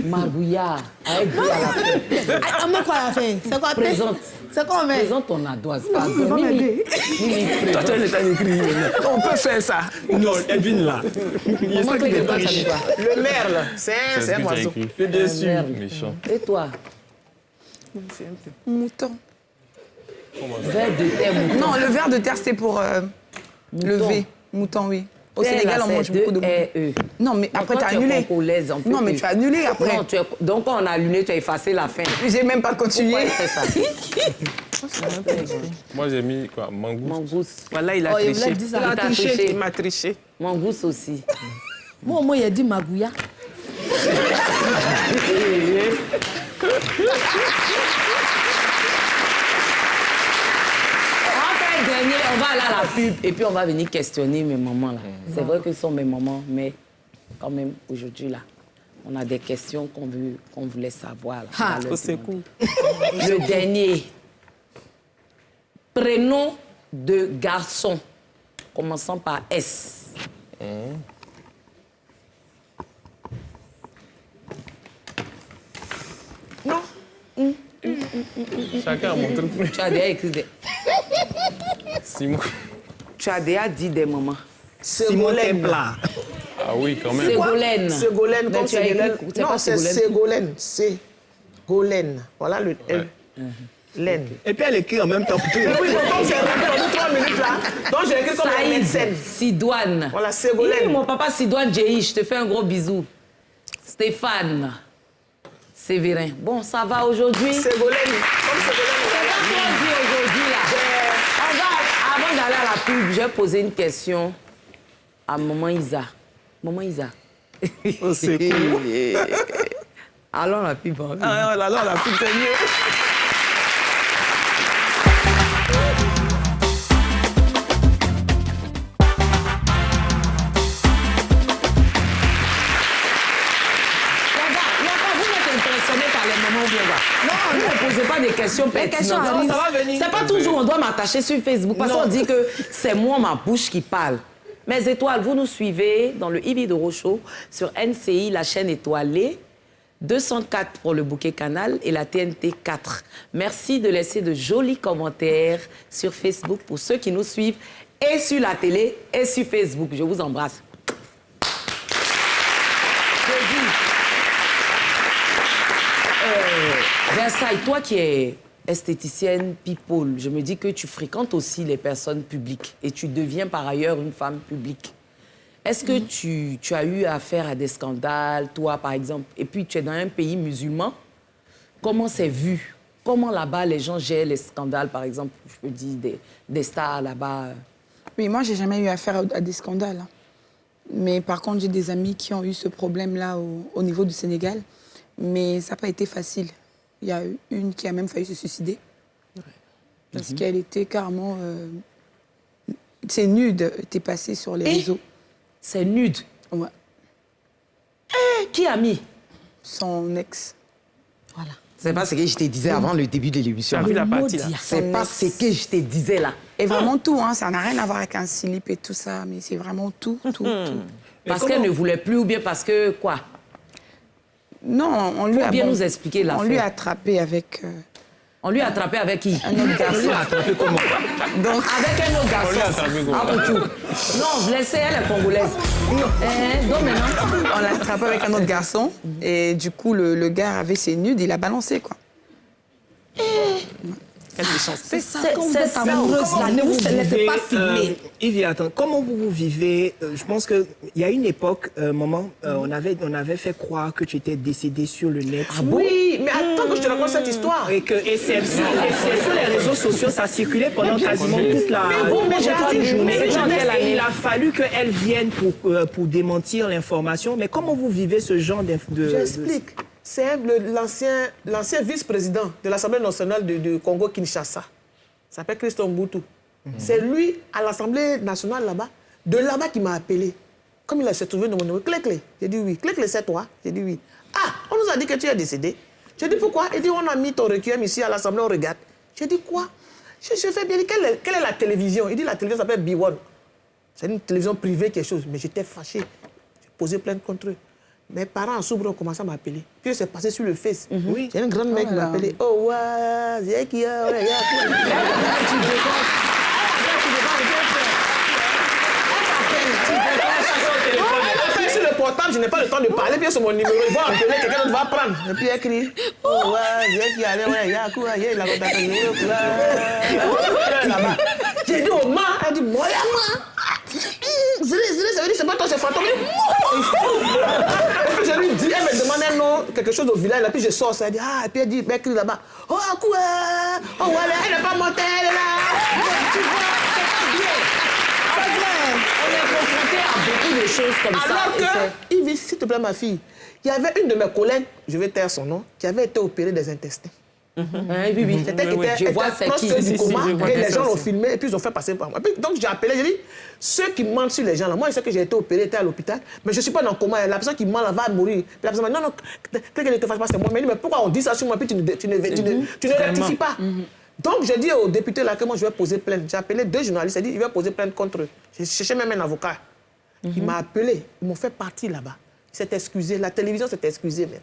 Marbouilla. Avec lui à la fin. On met quoi à la fin? C'est quoi? Présente. C'est quoi on met? Présente ton ardoise. Pardon. Mimi, Toi, tu as le temps d'écrire. On peut faire ça. Non, Edwin là. Il est Comment ça que qui les est doigts, ça riche. dit quoi? Le merle. C'est un oiseau. Le dessus. Méchant. Et toi? Mouton. Vers de terre, mouton. Non, le ver de terre, c'est pour le Mouton. V. Mouton, oui. Au Terre, Sénégal, là, on mange c'est beaucoup de mouton. E. Non, mais après, Toi, tu as tu es annulé. congolaise, on peut Non, mais te- tu as annulé après. Non, donc quand on a annulé, tu as effacé la fin. J'ai même pas continué. Pourquoi tu fais ça? Moi, j'ai mis quoi? Mangouste. Mangouste. Voilà, il a Oh, il triché. voulait dire ça. Il a Il t'a triché. triché. Il m'a triché. Mangouste aussi. Moi, au moins, il a dit Magouya. Dernier, on va aller à la pub et puis on va venir questionner mes mamans là. C'est vrai que ce sont mes mamans, mais quand même aujourd'hui là, on a des questions qu'on voulait savoir. Là, Ah, On va leur c'est demander. cool. Le dernier. Prénom de garçon, commençant par S. Chacun a mon truc. Tu as déjà écrit des... Simon. Tu as déjà dit des mamans. Simon Templar. Ah oui, quand même. Ségolène. Ségolène, Mais comme tu as écrit- Ségolène. c'est Non, pas c'est Ségolène. Ségolène. Ségolène. Voilà le L. Laine. Et puis elle écrit en même temps pour tout. Oui, donc j'ai écrit 3 minutes là. Donc j'ai écrit comme un médecin. Saïd, Sidoine. Voilà, Ségolène. Mon papa Sidoine Djehi, je te fais un gros bisou. Stéphane. Sévérin. Bon, ça va aujourd'hui? Ségolène. Comme Ségolène. C'est pas trop dit aujourd'hui là. On va, avant d'aller à la pub, je vais poser une question à maman Isa. Maman Isa. Oh, c'est cool. Allons à la pub. Hein. Ah, là, la pub, c'est mieux. Non, ne posez pas des questions pertinentes. questions arrivent. Ça va venir. C'est pas toujours on doit m'attacher sur Facebook parce qu'on dit que c'est moi, ma bouche qui parle. Mes étoiles, vous nous suivez dans le Ibi de Rochaud sur NCI, la chaîne étoilée, 204 pour le bouquet canal et la TNT 4. Merci de laisser de jolis commentaires sur Facebook pour ceux qui nous suivent et sur la télé et sur Facebook. Je vous embrasse. Je dis, Versailles, toi qui es esthéticienne people, je me dis que tu fréquentes aussi les personnes publiques et tu deviens par ailleurs une femme publique. Est-ce que tu as eu affaire à des scandales, toi par exemple, et puis tu es dans un pays musulman, comment c'est vu? Comment là-bas les gens gèrent les scandales, par exemple, je peux dire des stars là-bas? Oui, moi, j'ai jamais eu affaire à des scandales. Hein. Mais par contre, j'ai des amis qui ont eu ce problème-là au niveau du Sénégal. Mais ça n'a pas été facile. Il y a eu une qui a même failli se suicider. Parce qu'elle était carrément... ses nudes étaient passées sur les réseaux. C'est nude? Ouais. Qui a mis? son ex. Voilà. C'est pas ce que je te disais avant le début de l'émission. Tu as vu la partie là. C'est pas ce que je te disais là. Et vraiment tout, hein, ça n'a rien à voir avec un slip et tout ça, mais c'est vraiment tout. Parce qu'elle ne voulait plus ou bien parce que quoi? Non, on lui a bien nous expliquer l'affaire. On lui a attrapé avec... On lui a attrapé avec qui? Un autre garçon. On lui a attrapé comment? Donc, avec un autre garçon. On lui a attrapé comment? Non, laissez elle est congolaise. Donc maintenant, on l'a attrapé avec un autre garçon. Et du coup, le gars avait ses nudes, il a balancé, quoi. Quelle méchanceté. C'est ça, quand vous êtes amoureuse, là, ne vous laissez pas filmer. Yves, attends, comment vous vivez je pense qu'il y a une époque, maman, on avait fait croire que tu étais décédée sur le net. Ah bon? Oui, mais attends que je te raconte cette histoire. Et c'est sur les réseaux sociaux, ça circulait pendant quasiment toute la journée. Et il a fallu qu'elle vienne pour démentir l'information. Mais comment vous vivez ce genre de... J'explique. C'est l'ancien vice-président de l'Assemblée nationale de Congo-Kinshasa. Il s'appelle Christophe Mboutou. C'est lui, à l'Assemblée nationale là-bas, de là-bas qui m'a appelé. Comme il s'est trouvé dans mon numéro, Clé-Clé. J'ai dit oui. Clé-Clé, c'est toi? J'ai dit oui. Ah, on nous a dit que tu es décédé. J'ai dit pourquoi? Il dit on a mis ton requiem ici à l'Assemblée, on regarde. J'ai dit quoi? Je fais bien. Quelle est la télévision? Il dit la télévision s'appelle B1. C'est une télévision privée, quelque chose. Mais j'étais fâché. J'ai posé plainte contre eux. Mes parents en Soubre ont commencé à m'appeler. Puis c'est passé sur le Face. Oui. J'ai une grande mec qui m'a appelé. Oh, ouais, c'est qui a. Sur le portable, je n'ai pas le temps de parler. Puis sur mon numéro, il va appeler, quelqu'un d'autre va prendre. Et puis il écrit. Oh, ouais, c'est qui a. Il a contacté. J'ai dit au man, elle dit, moi, ça veut dire c'est pas toi, c'est fantôme. Et puis je lui dis, elle me demandait un nom, quelque chose au village, et puis je sors ça, elle dit, ah, et puis elle dit, elle crie là-bas, oh, quoi, oh, voilà, elle n'est pas montée, elle est là. Tu vois, c'est pas bien. On est confronté à beaucoup de choses comme ça. Alors que, Yves, s'il te plaît, ma fille, il y avait une de mes collègues, je vais taire son nom, qui avait été opérée des intestins. Oui. C'était qui était proche du coma, et les gens l'ont filmé, et puis ils ont fait passer par moi. Donc j'ai appelé, j'ai dit, ceux qui mentent sur les gens, là, moi je sais que j'ai été opéré, j'étais à l'hôpital, mais je ne suis pas dans le coma, la personne qui ment là va mourir. Puis la personne m'a dit, non, quelqu'un ne te fasse pas, c'est moi. Mais pourquoi on dit ça sur moi, puis tu ne rectifies pas? Donc j'ai dit au député là que moi je vais poser plainte. J'ai appelé 2 journalistes, j'ai dit, il va poser plainte contre eux. J'ai cherché même un avocat. Il m'a appelé, ils m'ont fait partir là-bas. Il s'est excusé, la télévision s'est excusée même.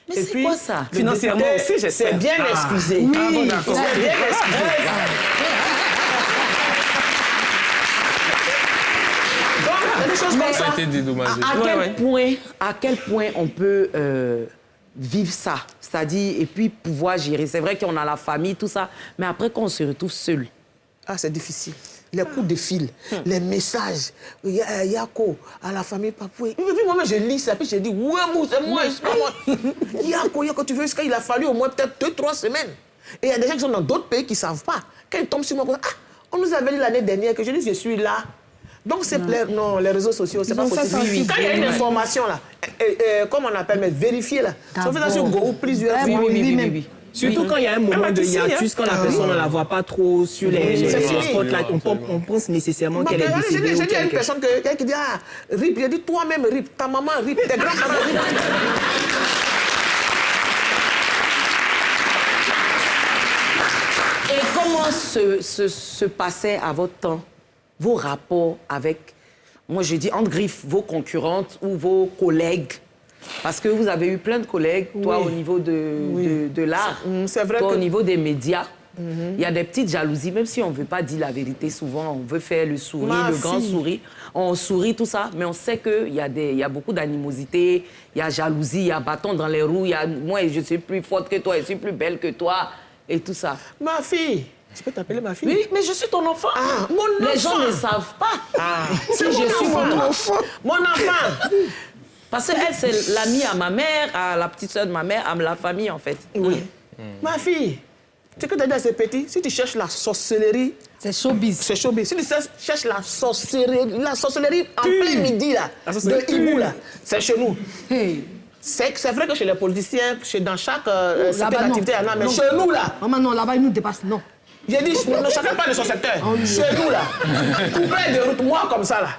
Mais c'est quoi ça? Financièrement aussi, j'espère. C'est bien excusé. Oui, c'est bien excusé. Donc, il y a des choses comme ça. Ça a été dédommagé. À quel point on peut vivre ça? C'est-à-dire, et puis pouvoir gérer. C'est vrai qu'on a la famille, tout ça, mais après qu'on se retrouve seul. Ah, c'est difficile. Les coups de fil, les messages, Yako, à la famille Papoué. Et puis moi, je lis ça, puis je dis, ouais, c'est moi, c'est pas moi. Yako, tu veux, il a fallu au moins peut-être 2-3 semaines. Et il y a des gens qui sont dans d'autres pays qui ne savent pas. Quand ils tombent sur moi, on nous avait dit l'année dernière que je dis, je suis là. Donc, c'est les réseaux sociaux, c'est pas possible. Quand il y a une information, là, comme on appelle, mais vérifier, là. Si on fait ça sur Go ou plusieurs fois, oui. Surtout quand il y a un moment de hiatus, quand la personne ne la voit pas trop sur les spotlights, on pense nécessairement qu'elle est décédée. J'ai dit à une personne qui dit, ah, RIP, j'ai dit toi-même RIP, ta maman RIP, tes grands-parents RIP. Et comment se passait à votre temps vos rapports avec, moi je dis entre griffes, vos concurrentes ou vos collègues? Parce que vous avez eu plein de collègues, toi au niveau de l'art, toi au niveau des médias. Il y a des petites jalousies, même si on ne veut pas dire la vérité souvent, on veut faire le sourire, le grand sourire. On sourit, tout ça, mais on sait qu'il y a beaucoup d'animosité, il y a jalousie, il y a bâton dans les roues, il y a moi je suis plus forte que toi, je suis plus belle que toi, et tout ça. Ma fille, je peux t'appeler ma fille? Oui, mais je suis ton enfant. Ah, mon enfant. Les gens ne savent pas. Ah, si je suis mon enfant. Mon enfant. Parce qu'elle, c'est l'amie à ma mère, à la petite soeur de ma mère, à la famille, en fait. Oui. Ma fille, tu sais que tu as dit à ces petits, si tu cherches la sorcellerie... C'est showbiz. C'est showbiz. Si tu cherches la sorcellerie en plein midi, là, de Hibou, là, c'est chez nous. Hey. C'est vrai que chez les politiciens, dans chaque secteur d'activité, il y en a, mais chez nous, là... Maman, non, là-bas, ils nous dépassent, non. J'ai dit, chacun parle de son secteur. Chez nous, là, tout près de route, moi, comme ça, là.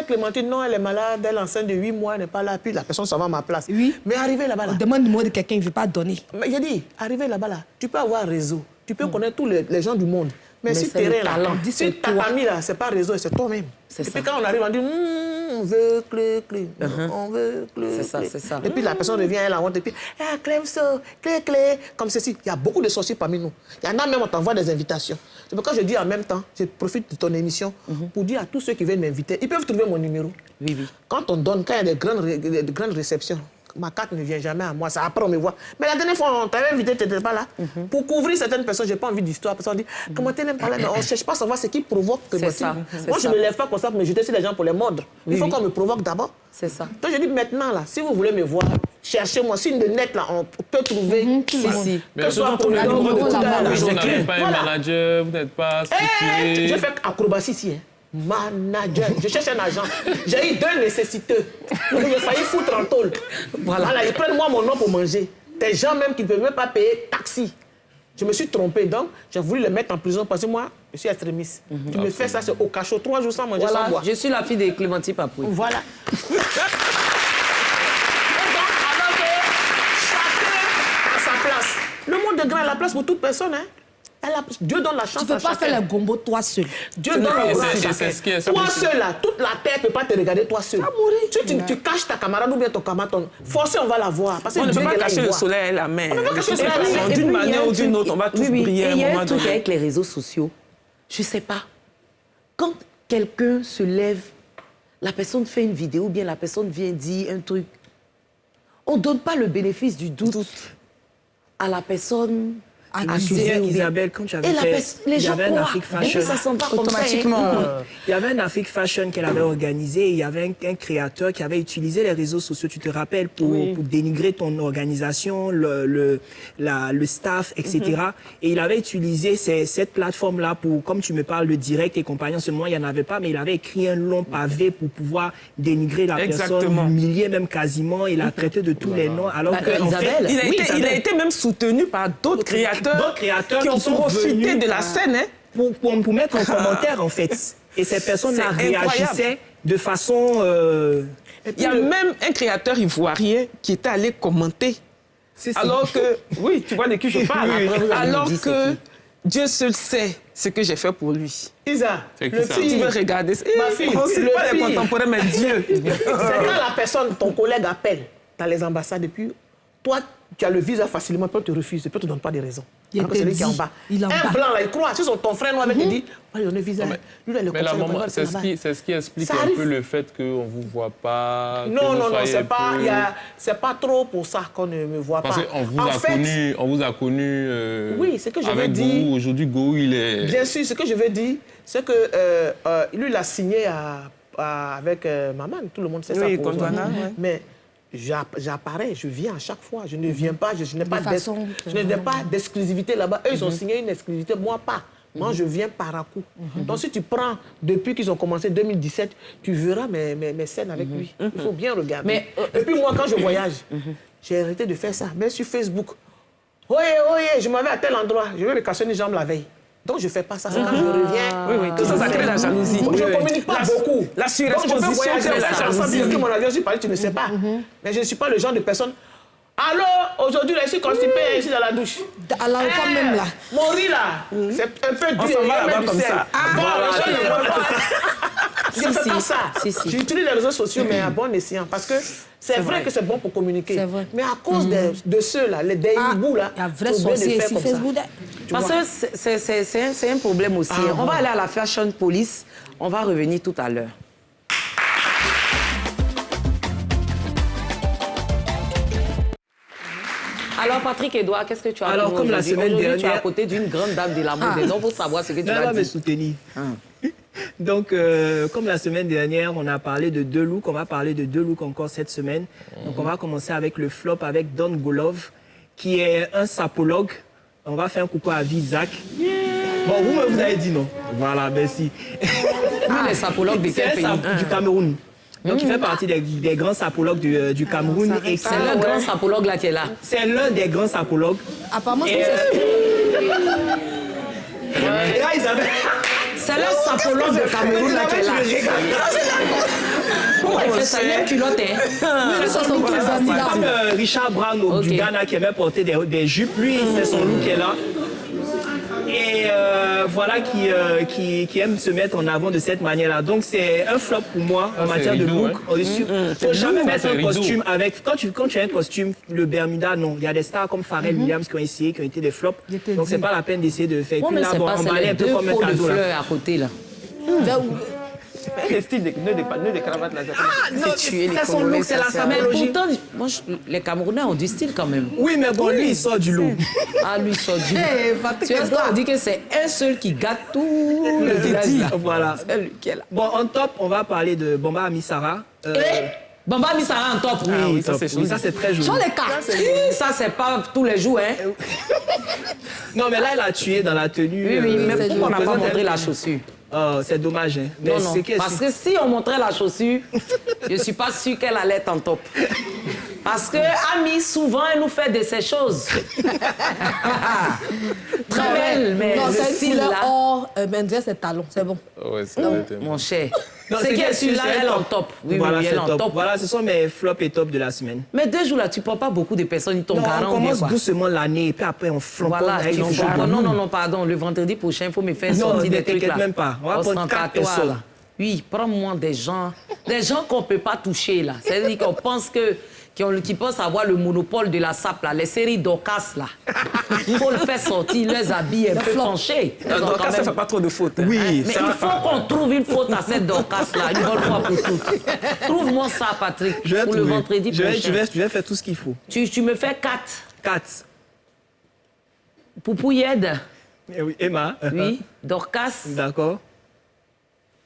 Clémentine, non, elle est malade, elle est enceinte de 8 mois, elle n'est pas là, puis la personne s'en va à ma place. Oui. Mais arrivé là-bas, là. Demande-moi de quelqu'un, il ne veut pas donner. Mais j'ai dit, arrivé là-bas, là, tu peux avoir un réseau, tu peux connaître tous les gens du monde. Mais si c'est le terrain, là, talent. si ta famille, là, c'est pas réseau, c'est toi-même. Et puis quand on arrive, on dit, on veut clé, on veut clé. C'est ça, c'est ça. Et puis la personne revient, elle a honte, et puis, Clemso, clé, comme ceci. Il y a beaucoup de sorciers parmi nous. Il y en a même, on t'envoie des invitations. C'est pourquoi je dis en même temps, je profite de ton émission pour dire à tous ceux qui viennent m'inviter, ils peuvent trouver mon numéro. Oui. Quand on donne, quand il y a de grandes réceptions, ma carte ne vient jamais à moi, ça après on me voit. Mais la dernière fois, on t'avait invité, tu n'étais pas là. Pour couvrir certaines personnes, je n'ai pas envie d'histoire. Parce qu'on dit, comment tu n'es pas là? Mais on ne cherche pas à savoir ce qui provoque. C'est ça. Moi, je ne me lève pas comme ça pour me jeter sur les gens pour les mordre. Il faut qu'on me provoque d'abord. C'est ça. Donc je dis maintenant, là, si vous voulez me voir, cherchez-moi. Sur le net, là, on peut trouver tout le monde. Mais Que ce soit pour le vous n'avez pas un manager, vous n'êtes pas structuré. J'ai fait acrobatie ici. Manager. Je cherche un agent. J'ai eu 2 nécessiteux. J'ai failli foutre en tôle. Voilà, ils prennent moi mon nom pour manger. Des gens même qui ne peuvent même pas payer taxi. Je me suis trompé, donc j'ai voulu les mettre en prison parce que moi, je suis extrémiste. Tu me fais ça, c'est au cachot, 3 jours sans manger, sans boire. Je suis la fille de Clémentine Papouille. Voilà. Donc, alors que chacun a sa place. Le monde est grand à la place pour toute personne, hein. Dieu donne la chance à chacun. Tu ne peux pas faire le gombo toi seul. Dieu donne la chance à chacun. Toi seul, là, toute la terre ne peut pas te regarder toi seul. Tu caches ta camarade ou bien ton camarade, forcément on va la voir. Parce que on ne peut pas cacher le soleil et la mer. On ne peut pas cacher le soleil et la mer. D'une manière ou d'une autre, on va tous briller à un moment donné. Il y a un truc avec les réseaux sociaux. Je ne sais pas. Quand quelqu'un se lève, la personne fait une vidéo ou bien la personne vient dire un truc, on ne donne pas le bénéfice du doute à la personne. Isabelle, quand tu avais fait, il y avait un Afrique Fashion. Automatiquement. Il y avait un Afrique Fashion qu'elle avait organisé. Il y avait un créateur qui avait utilisé les réseaux sociaux, tu te rappelles, pour dénigrer ton organisation, le staff, etc. Et il avait utilisé cette plateforme-là pour, comme tu me parles, le direct et compagnie. Seulement, il n'y en avait pas, mais il avait écrit un long pavé pour pouvoir dénigrer la personne, l'humilier même quasiment. Il a traité de tous les noms. Alors que, en fait, il a été même soutenu par d'autres créateurs qui ont profité de la scène pour mettre en commentaire, en fait. Et ces personnes-là réagissaient de façon... Il y a même un créateur ivoirien qui était allé commenter. Alors que... Oui, tu vois de qui je parle. Alors que Dieu seul sait ce que j'ai fait pour lui. Isa, le pire, tu veux regarder. Ma fille, c'est pas les contemporains, mais Dieu. C'est quand la personne, ton collègue appelle dans les ambassades et puis toi, tu as le visa facilement, puis on te refuse, puis on ne te donne pas de raison. Alors que c'est lui qui est en bas. Un blanc, là, il croit. Si ton frère noir avait te dit, on va lui donner le visa. Mais la maman, c'est ce qui explique un peu le fait qu'on ne vous voit pas. Non, c'est pas trop pour ça qu'on ne me voit pas. Parce qu'on vous a connu oui, ce que je avec veux dire. Gou. Aujourd'hui, Gou, il est... Bien sûr, ce que je veux dire, c'est que lui, il a signé avec Maman. Tout le monde sait ça. Oui, Gondwana, mais j'apparais, je viens à chaque fois. Je ne viens pas, je n'ai pas d'exclusivité là-bas. Eux, ils ont signé une exclusivité, moi pas. Moi, je viens par à coup. Donc, si tu prends, depuis qu'ils ont commencé 2017, tu verras mes scènes avec lui. Il faut bien regarder. Et puis moi, quand je voyage, j'ai arrêté de faire ça. Même sur Facebook. Je m'en vais à tel endroit. Je vais me casser une jambe la veille. Donc, je ne fais pas ça. Quand je reviens... Tout ça, ça crée la jalousie. Je ne communique pas beaucoup. La surexposition crée la jalousie. Que mon avion, je suis parti, tu ne sais pas. Mais je ne suis pas le genre de personne... Alors, aujourd'hui, je suis constipée ici dans la douche. À l'aéroport même là. Mon riz là, c'est un peu dur. On s'en va là-bas comme ça. Je ne fais pas ça. J'utilise les réseaux sociaux, mais à bon escient. Parce que c'est vrai que c'est bon pour communiquer. Mais à cause de ceux-là, des hiboux là, il y a vrai sorcier sur Facebook. Parce que c'est un problème aussi. On va aller à la Fashion Police. On va revenir tout à l'heure. Alors, Patrick Edouard, qu'est-ce que tu as Alors, comme la semaine dernière... tu es à côté d'une grande dame de la mode. Donc, il faut savoir ce que tu vas dire. Elle va me soutenir. Donc, comme la semaine dernière, on a parlé de 2 looks. On va parler de 2 looks encore cette semaine. Donc, on va commencer avec le flop avec Don Golov, qui est un sapologue. On va faire un coucou à Isaac. Bon, vous avez dit non. Voilà, merci. Les sapologues de quel pays? Du Cameroun. Donc, il fait partie des grands sapologues du Cameroun. C'est le grand sapologue là qui est là. C'est l'un des grands sapologues. Apparemment, c'est le sapologue de Cameroun là qui est là. Il fait ça, même culotte. C'est son look, c'est comme Richard Brown du Ghana qui aimait porter des jupes. Lui, c'est son look qui est là. Et voilà, qui aime se mettre en avant de cette manière-là. Donc, c'est un flop pour moi en matière de look. Il ne faut jamais mettre un costume avec... Quand tu as un costume, le Bermuda, non. Il y a des stars comme Pharrell Williams qui ont essayé, qui ont été des flops. Donc, c'est pas la peine d'essayer de faire. Bon, mais c'est pas, c'est les deux pots de fleurs à côté, là. Les styles de nœuds de cravate, là. C'est son look, c'est la symbologie. Mais pourtant, moi, les Camerounais ont du style quand même. Oui, mais bon, lui, il sort du lot. Ah, lui, il sort du lot. Tu vois, on dit que c'est un seul qui gâte tout le village, là. Voilà. Bon, en top, on va parler de Bamba Amissara. Bamba Amissara en top, oui. Ça, c'est joli. Ça, c'est très joli. Sur les cartes. Ça, c'est pas tous les jours, hein. Non, mais là, il a tué dans la tenue. Oui, mais pourquoi on n'a pas montré la chaussure? Oh, c'est dommage. Hein. Mais non, parce que si on montrait la chaussure, je ne suis pas sûre qu'elle allait être en top. Parce que Ami, souvent, elle nous fait de ces choses. Très belle, mais non, le style là... or, Bendia, c'est talon, c'est bon. Ouais, mon cher. C'est qui est celui-là, elle est en top. Oui, voilà, oui, elle est en top. Voilà, ce sont mes flops et tops de la semaine. Mais 2 jours là, tu ne prends pas beaucoup de personnes, ils t'ont garant. On commence doucement l'année, et puis après, on flambe. Voilà, non, pardon. Le vendredi prochain, il faut me faire sortir des trucs là. Non, même pas. On va prendre 4 personnes. Oui, prends-moi des gens qu'on ne peut pas toucher là. C'est-à-dire qu'on pense qui pensent avoir le monopole de la sape, là, les séries Dorcas, là. Il faut le faire sortir, les habits un peu penchés. Dorcas, ça ne fait pas trop de fautes. Oui, mais il faut qu'on trouve une faute à cette Dorcas, là, une bonne fois pour toutes. Trouve-moi ça, Patrick, pour le vendredi prochain. Je vais faire tout ce qu'il faut. Tu me fais 4. 4. Poupouillède. Oui, Emma. Oui, Dorcas. D'accord.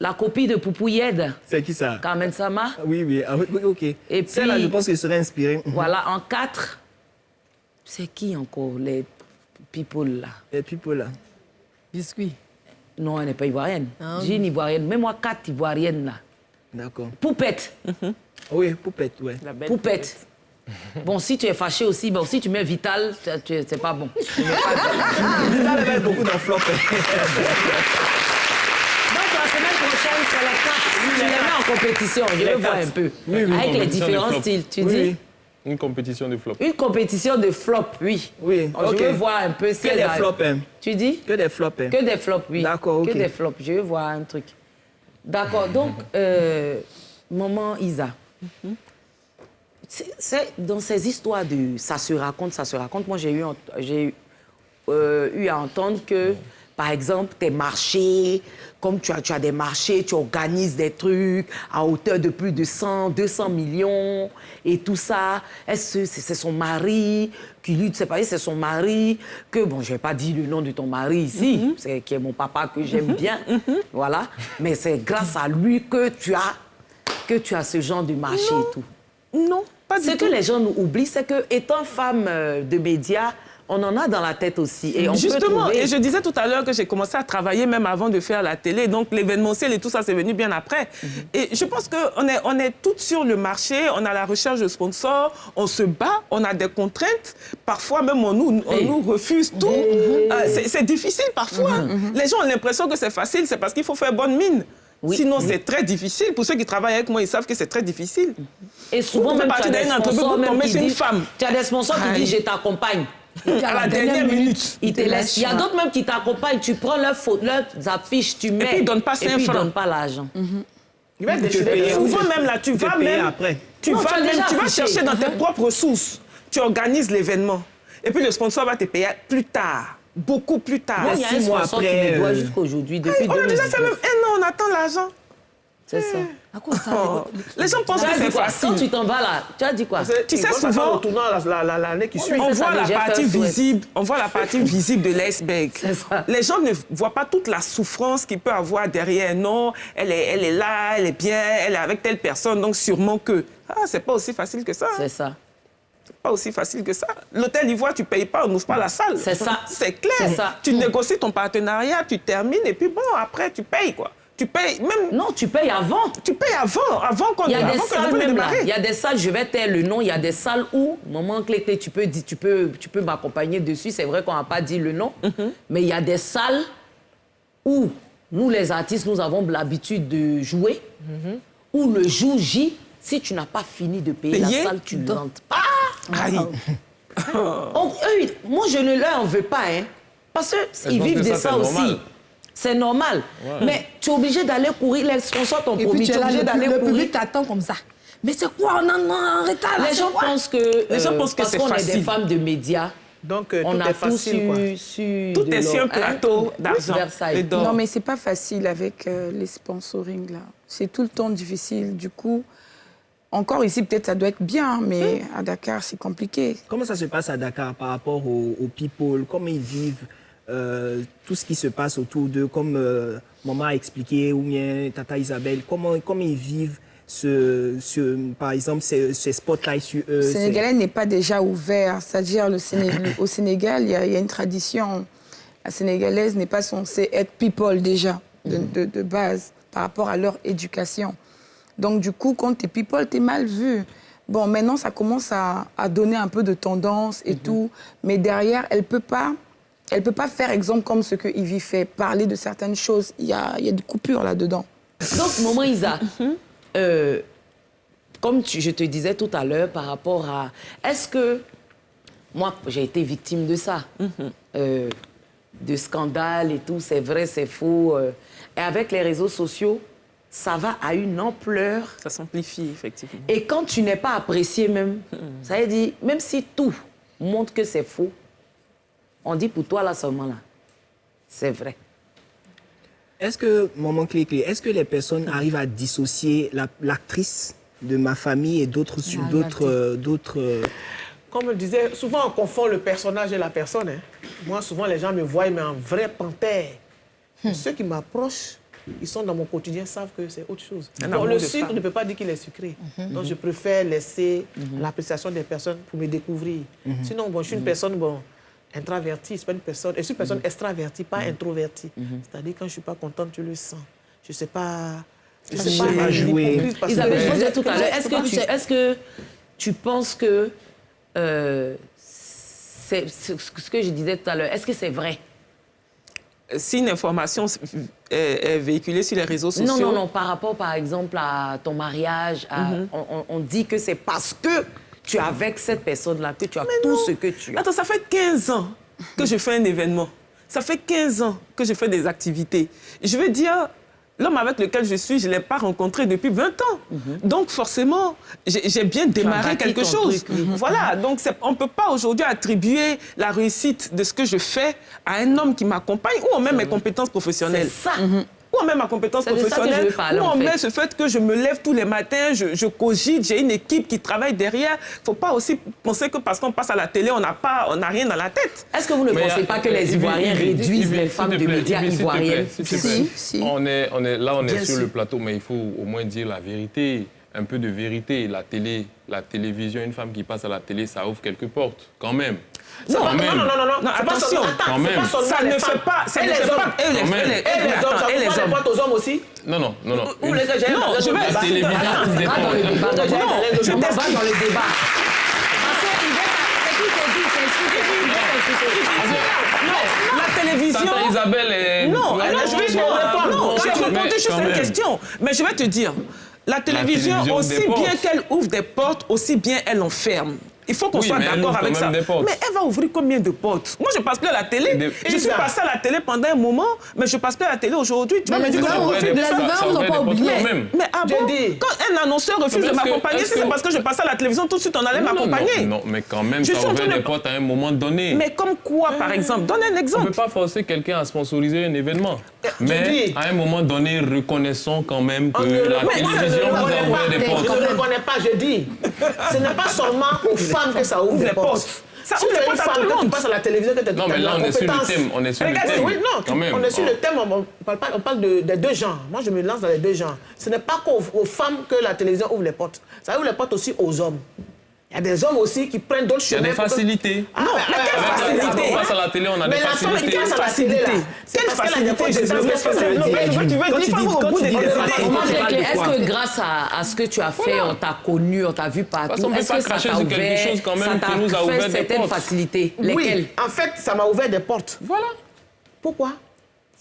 La copie de Poupouillède. C'est qui ça? Carmen Sama. Oui, ok. Et puis, celle-là, je pense qu'elle serait inspirée. Voilà, en 4, c'est qui encore, les people là? Les people là. Biscuit. Non, elle n'est pas ivoirienne. J'ai une ivoirienne. Mets-moi 4 ivoiriennes là. D'accord. Poupette. Oui, Poupette, ouais. Poupette. Bon, si tu es fâché aussi, bon, si tu mets Vital, c'est pas bon. Vital avait beaucoup d'enveloppes. La semaine prochaine, c'est les 4. Tu les mets en compétition, je veux voir un peu. Oui, avec les différents styles, tu dis? Une compétition de flop. Une compétition de flop, oui. Oui, Je veux voir un peu ce que des flops, hein. Tu dis? Que des flops, hein. Que des flops, oui. D'accord, ok. Que des flops, je veux voir un truc. D'accord, donc, maman Isa, c'est dans ces histoires de ça se raconte, moi j'ai eu à entendre que, par exemple, tes marchés, comme tu as des marchés, tu organises des trucs à hauteur de plus de 100, 200 millions et tout ça. Est-ce que c'est son mari qui lui, c'est son mari que, bon, je ne vais pas dire le nom de ton mari ici, qui est mon papa que j'aime bien, voilà. Mais c'est grâce à lui que tu as ce genre de marché et tout. Non, pas du tout. Ce que les gens nous oublient, c'est que étant femme de médias, on en a dans la tête aussi. Et on justement, peut trouver... et je disais tout à l'heure que j'ai commencé à travailler même avant de faire la télé. Donc, l'événementiel et tout ça, c'est venu bien après. Et je pense qu'on est toutes sur le marché, on a la recherche de sponsors, on se bat, on a des contraintes. Parfois, même on nous refuse tout. C'est difficile parfois. Les gens ont l'impression que c'est facile, c'est parce qu'il faut faire bonne mine. Oui. Sinon, c'est très difficile. Pour ceux qui travaillent avec moi, ils savent que c'est très difficile. Et souvent, même tu as des sponsors une femme. Tu as des sponsors qui disent « je t'accompagne ». À la dernière minute. Ils te laissent. Il y a d'autres même qui t'accompagnent. Tu prends leurs affiches, tu mets. Et puis ils ne donnent pas 5 francs. Et puis ils ne donnent pas l'argent. Souvent même là, tu vas même. Après. Tu vas chercher dans tes propres ressources. Tu organises l'événement. Et puis le sponsor va te payer plus tard. Beaucoup plus tard. Il y a un sponsor qui me doit jusqu'aujourd'hui. Depuis 2019. On a déjà fait même 1 an, on attend l'argent. C'est ça. À quoi ça Les gens pensent que c'est facile. Quand tu t'en vas là, tu as dit quoi? Tu sais, souvent, l'année qui suit. on voit la partie visible, de l'iceberg. Les gens ne voient pas toute la souffrance qu'il peut avoir derrière. Non, elle est là, elle est bien, elle est avec telle personne, donc sûrement que... c'est pas aussi facile que ça. C'est ça. Pas aussi facile que ça. L'hôtel Ivoire, tu ne payes pas, on n'ouvre pas la salle. C'est ça. C'est clair. C'est ça. Tu négocies ton partenariat, tu termines, et puis bon, après, tu payes, quoi. Tu payes même... Non, tu payes avant. Tu payes avant qu'on... Il y a des salles même là. Il y a des salles, je vais taire le nom, il y a des salles où, maman clé, tu peux m'accompagner dessus. C'est vrai qu'on n'a pas dit le nom, mais il y a des salles où nous, les artistes, nous avons l'habitude de jouer, où le jour J, si tu n'as pas fini de payer la salle, tu ne rentres pas. Moi, je ne leur en veux pas, hein, parce qu'ils vivent de ça aussi. C'est normal. Ouais. Mais tu es obligé d'aller courir, les sponsors t'ont promis, tu es obligé d'aller courir. Le public t'attend comme ça. Mais c'est quoi, on est en retard là? Les gens pensent que c'est facile. Parce qu'on est des femmes de médias. Donc, on tout a est facile, quoi. Tout est sur un plateau d'argent et d'or. Non, mais c'est pas facile avec les sponsorings, là. C'est tout le temps difficile. Du coup, encore ici, peut-être ça doit être bien, mais à Dakar, c'est compliqué. Comment ça se passe à Dakar par rapport aux people? Comment ils vivent tout ce qui se passe autour d'eux? Comme maman a expliqué, ou bien Tata Isabelle, comment ils vivent par exemple, ces spotlights sur eux? Le Sénégalais n'est pas déjà ouvert. C'est-à-dire, au Sénégal, il y a une tradition. La Sénégalaise n'est pas censée être people déjà, de base, par rapport à leur éducation. Donc, du coup, quand tu es people, tu es mal vu. Bon, maintenant, ça commence à donner un peu de tendance et tout. Mais derrière, elle peut pas faire exemple comme ce que Ivy fait, parler de certaines choses. Il y a des coupures là-dedans. Donc, maman Isa, comme je te disais tout à l'heure par rapport à... Est-ce que... Moi, j'ai été victime de ça. De scandales et tout, c'est vrai, c'est faux. Et avec les réseaux sociaux, ça va à une ampleur. Ça s'amplifie, effectivement. Et quand tu n'es pas apprécié même, ça veut dire, même si tout montre que c'est faux, on dit pour toi là seulement là, c'est vrai. Est-ce que, maman Clé-Clé, est-ce que les personnes arrivent à dissocier l'actrice de ma famille et d'autres... Comme je le disais, souvent on confond le personnage et la personne. Hein. Moi, souvent, les gens me voient, mais en vrai panthère. Ceux qui m'approchent, ils sont dans mon quotidien, savent que c'est autre chose. Bon, le sucre ne peut pas dire qu'il est sucré. Donc, je préfère laisser l'appréciation des personnes pour me découvrir. Sinon, bon, je suis une personne... introvertie, c'est pas une personne... Je suis une personne extravertie, pas introvertie. C'est-à-dire, quand je ne suis pas contente, tu le sens. Je ne sais pas... Je ne sais pas jouer. Isabelle, je disais tout à l'heure, est-ce que tu penses que... c'est ce que je disais tout à l'heure, est-ce que c'est vrai? Si une information est véhiculée sur les réseaux sociaux... Non, par rapport, par exemple, à ton mariage, on dit que c'est parce que tu es avec cette personne-là que tu as tout ce que tu as. Attends, ça fait 15 ans que je fais un événement. Ça fait 15 ans que je fais des activités. Je veux dire, l'homme avec lequel je suis, je ne l'ai pas rencontré depuis 20 ans. Donc, forcément, j'ai bien démarré quelque chose. Voilà, donc on ne peut pas aujourd'hui attribuer la réussite de ce que je fais à un homme qui m'accompagne ou même mes compétences professionnelles. C'est ça. Ou même ma compétence professionnelle, ou on met ce fait que je me lève tous les matins, je cogite, j'ai une équipe qui travaille derrière. Il ne faut pas aussi penser que parce qu'on passe à la télé, on n'a rien dans la tête. Est-ce que vous ne pensez pas que les Ivoiriens réduisent les femmes de médias ivoiriennes? Si. On est sur le plateau, mais il faut au moins dire la vérité. Un peu de vérité. La télévision, une femme qui passe à la télé, ça ouvre quelques portes, quand même. Non, attention, quand même. Ça ne fait pas... Et les hommes, ça ouvre les portes aux hommes aussi? Non. Ou les gens, je vais... La télévision ouvre des portes. Je ne vais pas dans le débat. La télévision... Tata Isabelle est... Non, je vais répondre juste à une question. Mais je vais te dire, la télévision aussi bien qu'elle ouvre des portes, aussi bien elle enferme. Il faut qu'on soit d'accord avec ça. Mais elle va ouvrir combien de portes? Moi, je ne passe plus à la télé. Je suis passée à la télé pendant un moment, mais je ne passe plus à la télé aujourd'hui. Tu vas me dire que je refuse de ça. On n'a pas oublié. Mais quand un annonceur refuse de m'accompagner, c'est parce que je passe à la télévision, tout de suite, on allait m'accompagner. Non, mais quand même, ça ouvre des portes à un moment donné. Mais comme quoi, par exemple? Donne un exemple. On ne peut pas forcer quelqu'un à sponsoriser un événement. Mais à un moment donné, reconnaissons quand même que la télévision vous a ouvert des portes. Je ne le reconnais pas, je dis. Ce n'est pas seulement aux femmes que ça ouvre les portes. Ça ouvre les portes à tout le monde. Tu passes à la télévision, que tu as non, mais là, on est sur le thème. On est sur le thème. Oui, non, on est sur le thème. On parle des deux genres. Moi, je me lance dans les deux genres. Ce n'est pas qu'aux femmes que la télévision ouvre les portes. Ça ouvre les portes aussi aux hommes. Il y a des hommes aussi qui prennent d'autres chemins. Il y a des facilités. Non, mais quelle facilité? On passe à la télé, on a des facilités. Mais quelle facilité? Quelle facilité? Tu veux dire au bout des Est-ce que grâce à ce que tu as fait, on t'a connu, on t'a vu partout? Est-ce que ça t'a ouvert certaines facilités? Lesquelles? En fait, ça m'a ouvert des portes. Voilà. Pourquoi?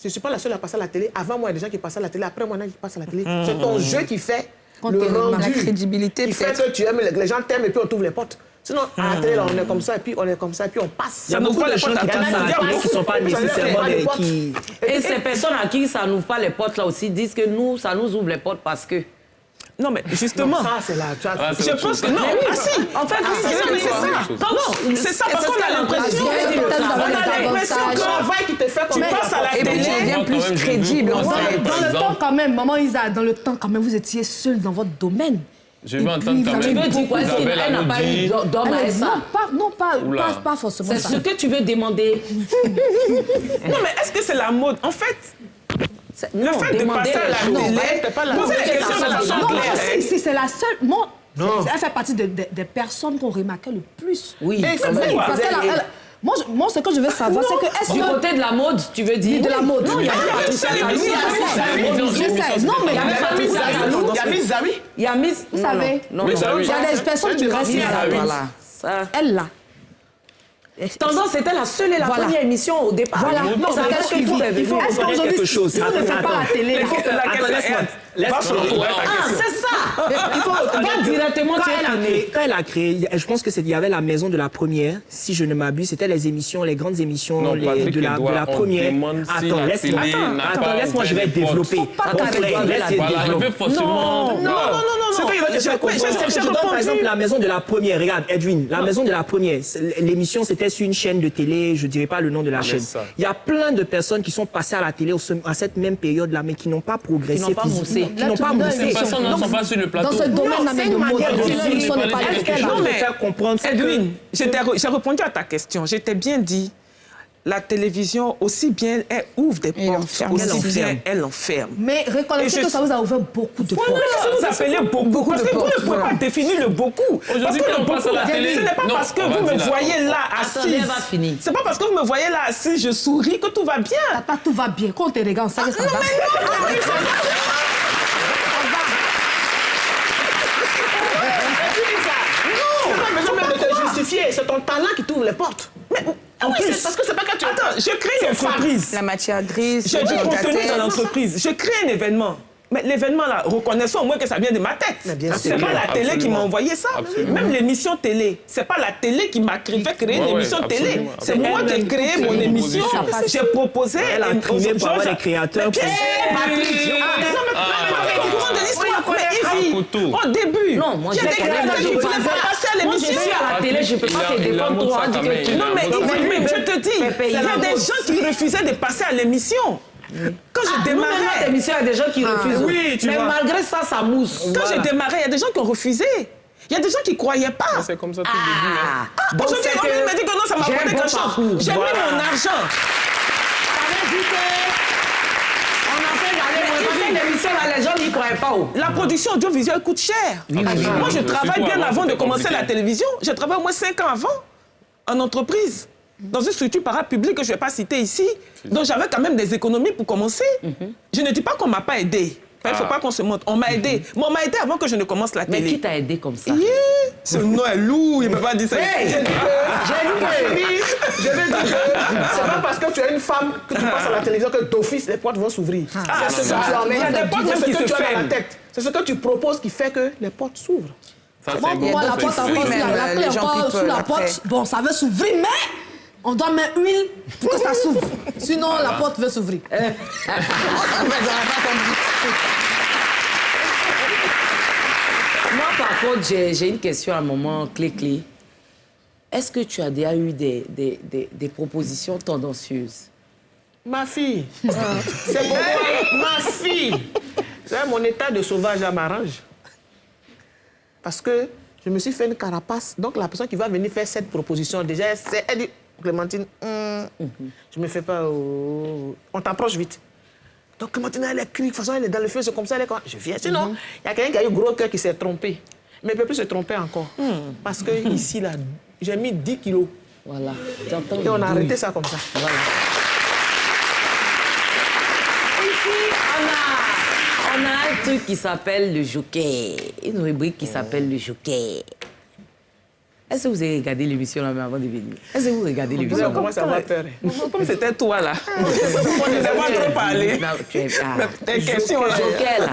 Je ne suis pas la seule à passer à la télé. Avant moi, il y a des gens qui passaient à la télé. Après moi, il y en a qui passent à la télé. C'est ton jeu qui fait le rendu, la crédibilité, qui fait peut-être. que tu aimes, les gens t'aiment et puis on t'ouvre les portes. Sinon, à la télé, là, on est comme ça, et puis on est comme ça, et puis on passe. Il y a beaucoup de gens qui passent à la télé qui ne sont pas nécessairement qui... Et ces personnes à qui ça n'ouvre pas les portes, là aussi, disent que nous, ça nous ouvre les portes parce que... Non, mais justement... Non, ça, c'est la... Je pense que non. Ah si. En fait, c'est ça, parce qu'on a l'impression... On a l'impression que... travail qui te fait comme Tu passes à la télé, tu deviens plus crédible, en fait. Dans le temps, quand même, maman Isa, dans le temps, quand même, vous étiez seule dans votre domaine. Je veux entendre quand Tu même. veux dire quoi? Est-ce qu'elle n'a pas eu d'homme à ça? Non, pas forcément C'est ça. ce que tu veux demander. Non, mais est-ce que c'est la mode? En fait... Le fait de passer à la télé, poser la question de façon claire. Si, c'est la seule... Moi, elle fait partie des personnes qu'on remarquait le plus. Oui. Parce qu'elle... Moi, ce que je veux savoir, c'est que... Est-ce Du que... côté de la mode, tu veux dire? De la mode. Non, il y a Je sais. Non, mais il y a Miss Zawi. Il y a Miss... Vous savez, il y a des personnes qui restent à la Voilà. Elle, là. Tendance, c'était la seule et la première émission au départ. Voilà. Non, ça a suivi. Il faut reconnaître quelque chose. Si vous ne faites pas la télé, Laisse-moi. Ah, c'est ça. Il faut pas directement Quand elle a créé, je pense que il y avait la maison de la première, si je ne m'abuse, c'était les émissions, les grandes émissions Non, Patrick, de la on première. demande si la télé n'a Attends, pas laisse-moi, je vais ouvert les développer. portes. Bon frère, laisse-le Voilà, je veux développer. forcément... Non. Je donne par exemple la maison de la première. Regarde, Edwin, la maison de la première. L'émission, c'était sur une chaîne de télé, je ne dirais pas le nom de la chaîne. Il y a plein de personnes qui sont passées à la télé à cette même période-là, mais qui n'ont pas progressé. Qui n'ont pas moussé. Qui n'ont pas moussé. Ces personnes ne sont pas sur le plateau. Dans ce domaine-là, c'est une manière de vivre. Non, mais faire comprendre. Edwin, j'ai répondu à ta question. Je t'ai bien dit, la télévision, aussi bien elle ouvre des portes, aussi bien elle enferme. Mais reconnaissez que ça vous a ouvert beaucoup de portes. Qu'est-ce que vous appelez beaucoup? Parce que vous ne pouvez pas définir le beaucoup. Aujourd'hui, quand on passe à la télé... Ce n'est pas parce que vous me voyez là assise. C'est pas parce que vous me voyez là assise, je souris, que tout va bien. Pas tout va bien. Quand on te regarde, ça va. C'est ton talent qui t'ouvre les portes. Mais en plus, parce que c'est pas que tu... Attends, je crée une entreprise. La matière grise, J'ai du contenu dans l'entreprise. Je crée un événement. Mais l'événement là, reconnaissons au moins que ça vient de ma tête. C'est pas la télé qui m'a envoyé ça. Même l'émission télé, c'est pas la télé qui m'a fait créer une émission télé. C'est moi qui ai créé mon émission. J'ai proposé. Elle a trimé pour avoir des créateurs. Au début, non, moi j'ai des créateurs qui ne voulaient pas passer à l'émission. Je suis à la télé, je ne peux pas te défendre toi. Non, mais je te dis, il y a des gens qui refusaient de passer à l'émission. Quand j'ai démarré... l'émission, il y a des gens qui refusent. Oui, tu mais vois. malgré ça, ça mousse. Quand j'ai démarré, il y a des gens qui ont refusé. Il y a des gens qui ne croyaient pas. C'est comme ça tout le début. Aujourd'hui, on m'a dit que non, ça m'a apporté quelque chose. J'ai mis mon argent. Ça veut dire que... On a fait l'émission, les gens n'y croyaient pas. La production audiovisuelle coûte cher. Moi, je travaille bien avant de commencer la télévision. Je travaille au moins 5 ans avant en entreprise. Dans une structure parapublique que je ne vais pas citer ici. Donc, j'avais quand même des économies pour commencer. Je ne dis pas qu'on ne m'a pas aidé. Il ne faut pas qu'on se montre. On m'a aidé. Mais on m'a aidé avant que je ne commence la télé. Mais qui t'a aidé comme ça? Ce nom est lourd. Il ne peut pas dire ça. Je vais dire que c'est pas parce que tu es une femme que tu passes à la télévision que d'office les portes vont s'ouvrir. C'est ce que tu emmènes. Il y a des portes qui se ferment dans ferment. la tête. C'est ce que tu proposes qui fait que les portes s'ouvrent. Ça, c'est bon. Moi, la porte encore, la clé encore sous la porte. Bon, ça veut s'ouvrir, mais on doit mettre huile pour que ça s'ouvre. Sinon, la porte veut s'ouvrir. Moi, par contre, j'ai une question à un moment clé. Est-ce que tu as déjà eu des propositions tendancieuses? Ma fille, c'est pourquoi ma fille, mon état de sauvage là m'arrange. Parce que je me suis fait une carapace. Donc la personne qui va venir faire cette proposition, déjà, elle dit, Clémentine, je me fais pas... on t'approche vite. Donc Clémentine, elle crie, de toute façon, elle est dans le feu, c'est comme ça, elle est comme... Je viens. Sinon, il y a quelqu'un qui a eu gros cœur qui s'est trompé. Mais il ne peut plus se tromper encore. Parce que ici, là, j'ai mis 10 kilos. Voilà. Et on a arrêté ça comme ça. Voilà. Ici, on a un truc qui s'appelle le joker. Une rubrique qui s'appelle le joker. Est-ce que vous avez regardé l'émission là même avant de venir? Est-ce que vous regardez l'émission? On commence à avoir peur. Comme c'était toi là. On ne pas trop parler. Tes questions là. Joker là.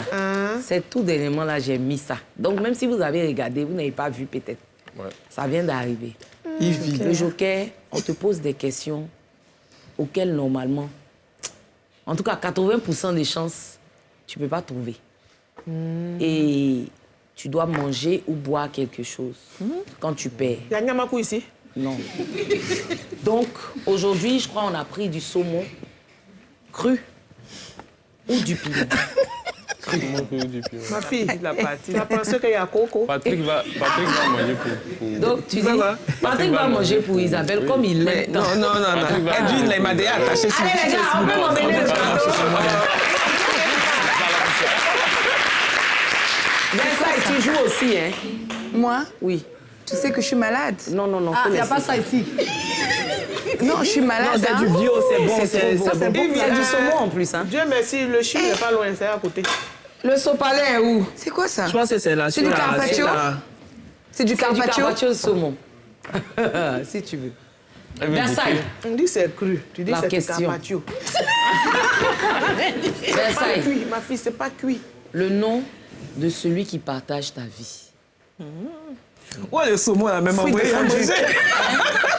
C'est tout dernièrement là, j'ai mis ça. Donc même si vous avez regardé, vous n'avez pas vu peut-être. Ouais. Ça vient d'arriver. Le Joker, on te pose des questions auxquelles normalement, en tout cas 80% des chances, tu ne peux pas trouver. Et tu dois manger ou boire quelque chose quand tu perds. Il y a Nyamakou ici? Non. Donc, aujourd'hui, je crois qu'on a pris du saumon cru ou du piment. Ma fille, tu as pensé qu'il y a coco? Patrick va manger pour... Donc, tu dis, Patrick va manger pour Isabelle comme il l'aime. Non. Edwin, il m'a déjà attaché sur Allez, les gars, on peut m'emmener le plateau. Versailles, tu joues aussi, hein? Moi? Oui. Tu sais que je suis malade? Non. Il n'y a pas ça ici. Non, je suis malade. Non, c'est du bio, c'est bon. C'est bon. Il y a du saumon en plus, hein? Dieu merci, le chien n'est pas loin, c'est à côté. Le sopalin est où? C'est quoi ça? Je pense que c'est là. C'est du carpaccio? C'est du carpaccio? Du carpaccio de saumon. Si tu veux. Versailles. On dit c'est cru. Tu dis c'est du carpaccio. Versailles. Ma fille, c'est pas cuit. Le nom de celui qui partage ta vie. Ouais, le saumon là, même envoyé à manger.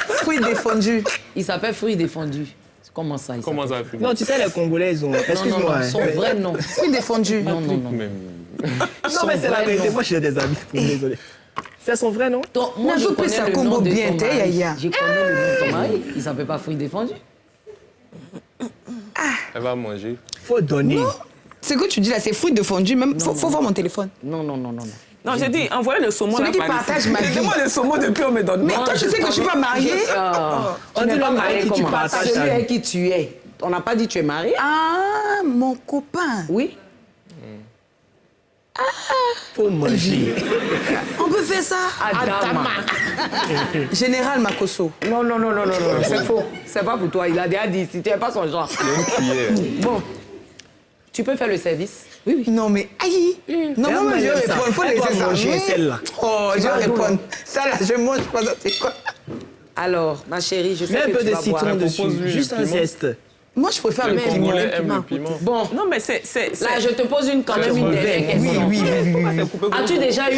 Fruits défendus. Il s'appelle fruits défendus. Comment ça? Comment ça fait? Non, tu sais, les Congolais, ils ont... Excuse-moi. Son vrai nom. Fruits défendus. Non. Non, mais c'est la vérité. Moi, j'ai des amis. Désolé. C'est son vrai nom? Moi, je connais le nom de ton mari. Yaya. Je connais le nom de ton mari. Il s'appelle pas fruits défendus. Elle va manger. Faut donner. Ce que tu dis là, c'est fruits défendus. Même, faut voir mon téléphone. Non. Non, j'ai dit, envoyez le saumon là. Celui qui partage ma vie. Dis-moi le saumon depuis on me donne. Mais toi, tu sais que je suis pas mariée. On dit pas marié qui tu partages. Celui avec qui tu es. On n'a pas dit tu es marié. Ah, mon copain. Oui. Faut manger. On peut faire ça? Adama. Général Makosso. Non. C'est faux. C'est pas pour toi. Il a déjà dit. Si tu n'es pas son genre. Bon. Tu peux faire le service? Oui. Non, mais aïe. Non, moi, je vais répondre. Il faut laisser ça. Manger celle-là. Oh, je vais répondre. Ça, là, je mange pas. C'est quoi? Alors, ma chérie, je sais Mets un que peu tu de vas boire. citron dessus. Juste un zeste. Moi, je préfère le Les piment. Congolais aiment le piment. Bon, Non, mais c'est... là, je te pose une dernière question. Oui. As-tu déjà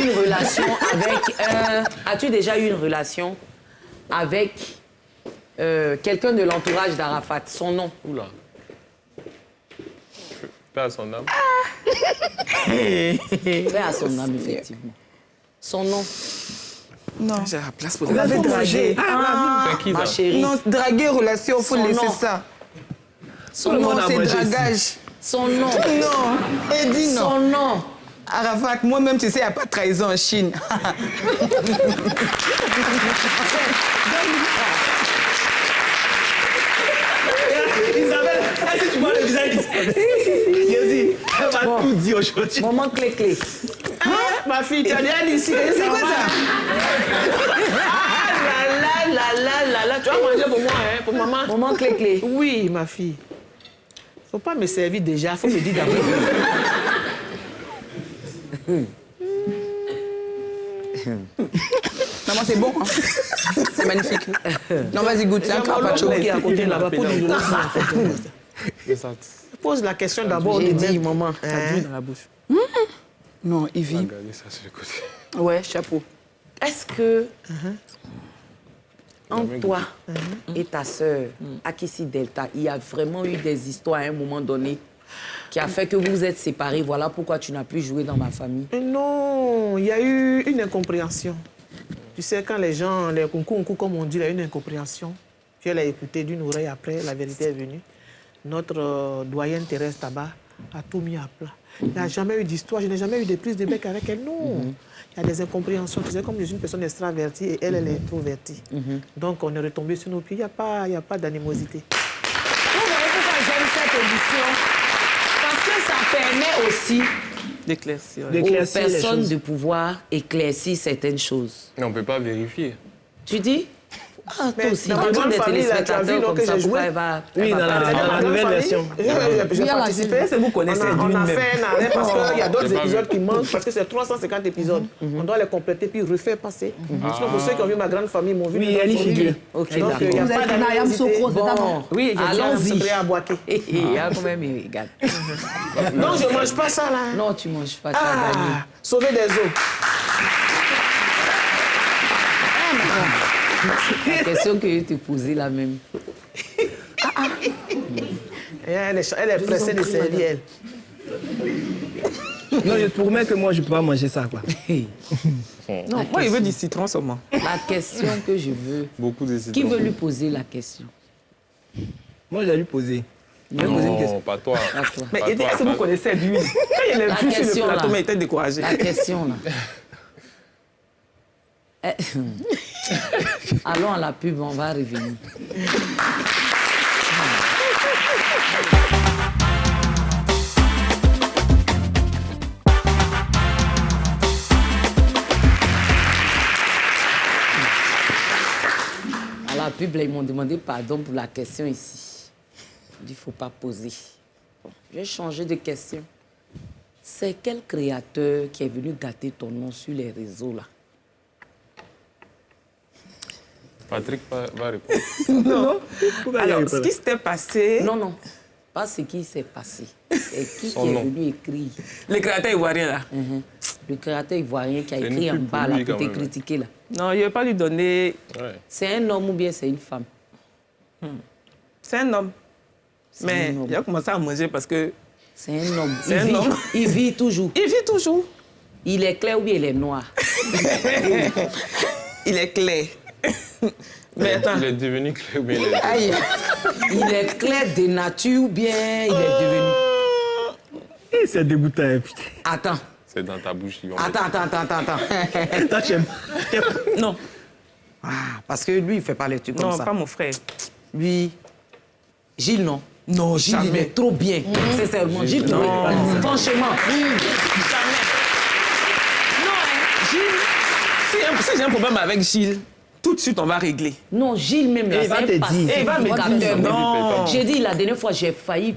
eu une relation avec quelqu'un de l'entourage d'Arafat? Son nom? Oula. Paix à son âme. Paix à son âme, effectivement. Son nom? Non. J'ai la place pour Vous l'avez dragué. C'est qui Ma ça? chérie. Non, draguer, relation, il faut Son laisser nom. ça. Son Non, nom? c'est dragage. Son nom? Non. Eddie, non. Son nom? Arafat, moi-même, tu sais, il n'y a pas de trahison en Chine. Isabelle, est-ce que tu vois le visage d'Isabelle? Elle va tout dire aujourd'hui. Moment clé. Ma fille, tu as déjà dit ici. C'est quoi ça? Là. Tu vas manger pour moi, hein, pour maman. Moment clé. Oui, ma fille. Faut pas me servir déjà, faut me dire d'abord. Maman, c'est bon, hein? C'est magnifique. Non, vas-y, goûte. C'est un carpaccio. Qui est à côté là-bas pour nous donner. Pose la question d'abord. J'ai dit, maman. dans la bouche. Non, Yves. Regardez ça sur le côté. Ouais, chapeau. Est-ce que, entre toi et ta sœur, Akissi Delta, il y a vraiment eu des histoires à un moment donné qui a fait que vous vous êtes séparés? Voilà pourquoi tu n'as plus joué dans ma famille. Non, il y a eu une incompréhension. Tu sais, quand les gens, les concours, comme on dit, il y a une incompréhension. Puis elle a écouté d'une oreille après, la vérité est venue. Notre doyenne Thérèse Tabat a tout mis à plat. Il n'y a jamais eu d'histoire, je n'ai jamais eu de prise de bec avec elle, non. Il y a des incompréhensions. Tu sais, comme je suis une personne extravertie et elle est introvertie. Donc on est retombé sur nos pieds, il n'y a pas d'animosité. Vous voyez pourquoi j'aime cette édition? Parce que ça permet aussi D'éclaircir. aux personnes de pouvoir éclaircir certaines choses. Mais on ne peut pas vérifier. Tu dis? Ah, toi aussi, dans ma grande famille, là, tu as vu que j'ai joué. Oui, dans la nouvelle version. J'ai participé. Est-ce que vous connaissez On a même? fait un arrêt parce qu'il y a d'autres épisodes qui manquent, parce que c'est 350 épisodes. On doit les compléter puis refaire passer. Sinon, pour ceux qui ont vu ma grande famille, m'ont vu. Oui, elle y figure. Ok, donc, il n'y a pas d'animosité. Bon, oui, allons-y. À Boaké. Il y a quand même, regarde. Non, je ne mange pas ça, là. Non, tu ne manges pas, tu as gagné. Sauver des eaux. La question que je te posais là même. Elle est pressée de servir, elle. Non, je te promets que moi, je ne peux pas manger ça, quoi. Non, moi, il veut du citron seulement. La question que je veux... Beaucoup de citron. Qui veut lui poser la question? Moi, je vais lui poser. Non, pas toi. Mais est-ce que vous connaissez lui? Quand il est vu sur le plateau, mais il était découragé. La question, là. Allons à la pub, on va revenir. À la pub, là, ils m'ont demandé pardon pour la question ici. Il ne faut pas poser. Bon, j'ai changé de question. C'est quel créateur qui est venu gâter ton nom sur les réseaux, là? Patrick va répondre. Non. Alors, ce qui s'était passé... Non, non. Pas ce qui s'est passé. C'est qui est venu écrire. Le créateur ivoirien, là. Le créateur ivoirien qui a écrit en bas, là, pour te critiquer, là. Non, il ne va pas lui donner... Ouais. C'est un homme ou bien c'est une femme? C'est un homme. Mais il a commencé à manger parce que... C'est un homme. C'est un homme. Il vit toujours. Il vit toujours. Il est clair ou bien il est noir? Il est clair. Mais attends. Il est devenu clair ou bien il est clair de nature ou bien il est devenu... C'est dégoûtant, putain. Attends. C'est dans ta bouche. Attends. Toi, tu aimes. Non. Ah, parce que lui, il ne fait pas les trucs comme ça. Non, pas mon frère. Lui, Gilles, non. Non, Gilles, jamais. il est trop bien. Sincèrement, Gilles, non. Franchement. Jamais. Non, Gilles, si j'ai un problème avec Gilles, tout de suite, on va régler. Non, Gilles même, là, il va te dire. Il va me dire. Non. J'ai dit, la dernière fois, j'ai failli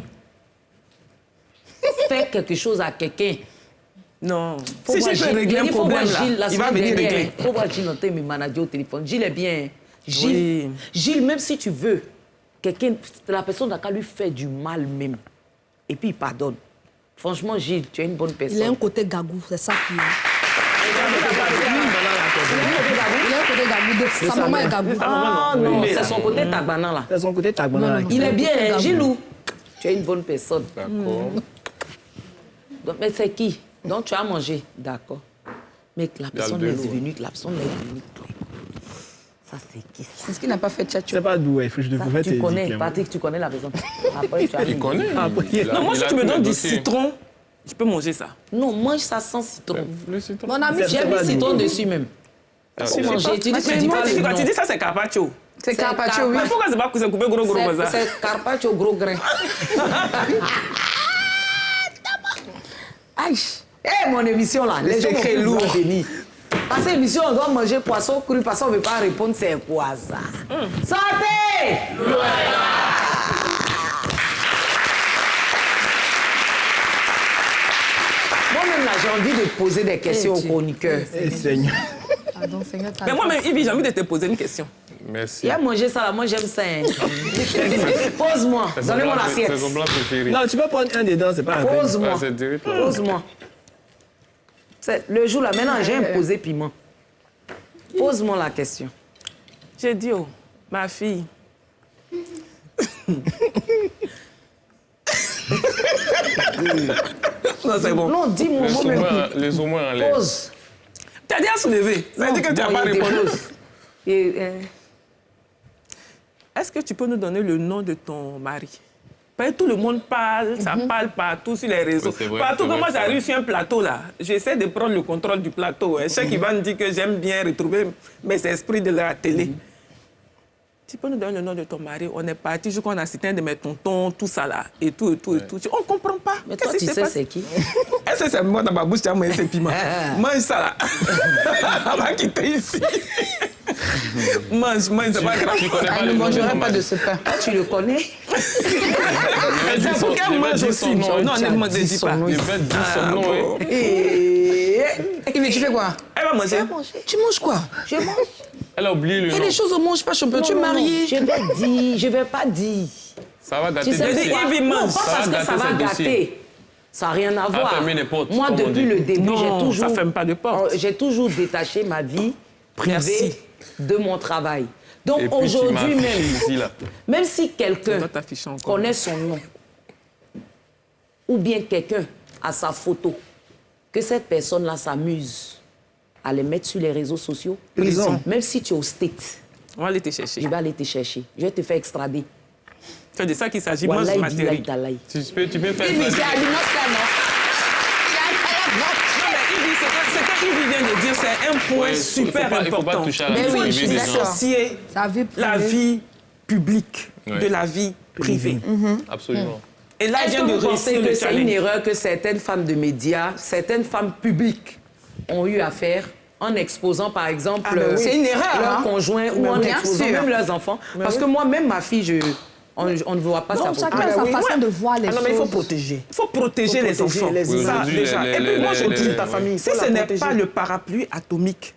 faire quelque chose à quelqu'un. Non. Si je peux régler un problème, là, il va venir régler. Il faut voir Gilles, noter mes managers au téléphone. Gilles est bien. Gilles, Oui. Gilles, même si tu veux, quelqu'un, la personne n'a qu'à lui faire du mal même. Et puis, il pardonne. Franchement, Gilles, tu es une bonne personne. Il a un côté gagou, c'est ça qui est. Il a un côté gagou. Sa maman est gagou. Ah non, c'est son côté tagbanan, là. C'est son côté tagbanan. Il est bien, Gilou. Tu es une bonne personne. D'accord. Donc, mais c'est qui? Donc, tu as mangé. D'accord. Mais la personne est devenue, la personne est devenue. Ça, c'est qui ça? Est-ce qu'il n'a pas fait tchatchou? Je sais pas d'où, il faut que je devrais te Tu dire. connais, Patrick, tu connais la personne. Après, tu as Il connaît. Non, moi, si tu me donnes du citron, je peux manger ça. Non, mange ça sans citron. Le citron. Mon ami, J'ai mis citron dessus même. Faut manger. Tu dis que tu dis pas le nom. Tu dis ça, c'est carpaccio. C'est carpaccio, oui. Mais pourquoi c'est pas coupé gros comme ça? C'est carpaccio gros grain. Aïe. Eh, mon émission là, les gens très vont lourd. venir. Parce que l'émission, on doit manger poisson cru, parce qu'on ne veut pas répondre, c'est quoi ça? Santé! Moi-même, là, j'ai envie de poser des questions aux chroniqueurs. Eh, Seigneur. Pardon, Seigneur. Mais moi-même, Yves, j'ai envie de te poser une question. Merci. Il a mangé ça là, moi j'aime ça. Hein. Pose-moi, donnez-moi l'assiette. C'est son plat préféré. Non, tu peux prendre un dedans, c'est pas la peine. Pose-moi. Ah, c'est direct. Pose-moi. Le jour là, maintenant, j'ai imposé piment. Pose-moi la question. J'ai dit, oh, ma fille. Non, c'est bon. Non, dis-moi, moi-même. Les aumônes en l'air. Pose. Tu as dit à soulever. Ça veut dire que tu n'as pas répondu. Est-ce que tu peux nous donner le nom de ton mari? Parce que tout le monde parle, ça parle partout sur les réseaux. Oui, vrai, partout, vrai, quand moi j'arrive sur un plateau, là, j'essaie de prendre le contrôle du plateau. Hein. Chaque qui va me dire que j'aime bien retrouver mes esprits de la télé. Tu peux nous donner le nom de ton mari? On est parti, je crois qu'on a cité un de mes tontons, tout ça là, et tout. On ne comprend pas. Mais toi, tu sais c'est qui? Est-ce que c'est moi dans ma bouche, tu as mangé ces piments? Mange ça là. On va quitter ici. Mange, c'est pas grave. Elle ne mangerait pas de ce pain. Ah, tu le connais? C'est pour qu'elle mange aussi. Non, ne me dis pas. Je vais dire son nom. Mais tu fais quoi? Elle va manger. Tu manges quoi? Je mange. Elle a oublié le nom. Et les choses, on mange pas, champion. Tu es mariée. Je vais pas dire. Ça va gâter Tu sais dossier. pourquoi? Non, pas parce que ça va gâter. Ça n'a rien à voir. fermer les portes, Moi, comme on depuis dit. le début, ça ferme pas de porte. J'ai toujours détaché ma vie privée Merci. de mon travail. Donc Et puis, tu aujourd'hui m'affiches ici, même, là. même si quelqu'un dois t'afficher encore. connaît son nom, ou bien quelqu'un a sa photo, que cette personne-là s'amuse à les mettre sur les réseaux sociaux, même si tu es au State, On va aller te chercher. je vais aller te chercher. Je vais te faire extrader. C'est de ça qu'il s'agit. Mange Wallahi, ma billahi, théorie. talahi. Tu peux faire Il dit, ça. c'est Alinos là, non? Ce qu'il vient de dire, c'est un point Ouais, super il faut pas important. toucher à la Mais vie oui, privée je suis des d'accord. gens. Dissocier Sa vie la privée. vie publique Ouais. de la vie privée. Absolument. Et là, il Est-ce vient que de vous pensez réussir que le c'est une challenge. erreur que certaines femmes de médias, certaines femmes publiques ont eu à faire en exposant, par exemple, C'est une erreur, leur hein. conjoint ou en bien exposant sûr. même leurs enfants? Parce que moi, même ma fille, on ne voit pas sa Donc, photo. chacun a sa façon de voir les Ah non, choses. mais il faut protéger. Il faut protéger Faut les protéger enfants. les Ça, aujourd'hui, déjà. les- Et puis moi, je les- dis, ta famille, si faut ce la n'est protéger. pas le parapluie atomique,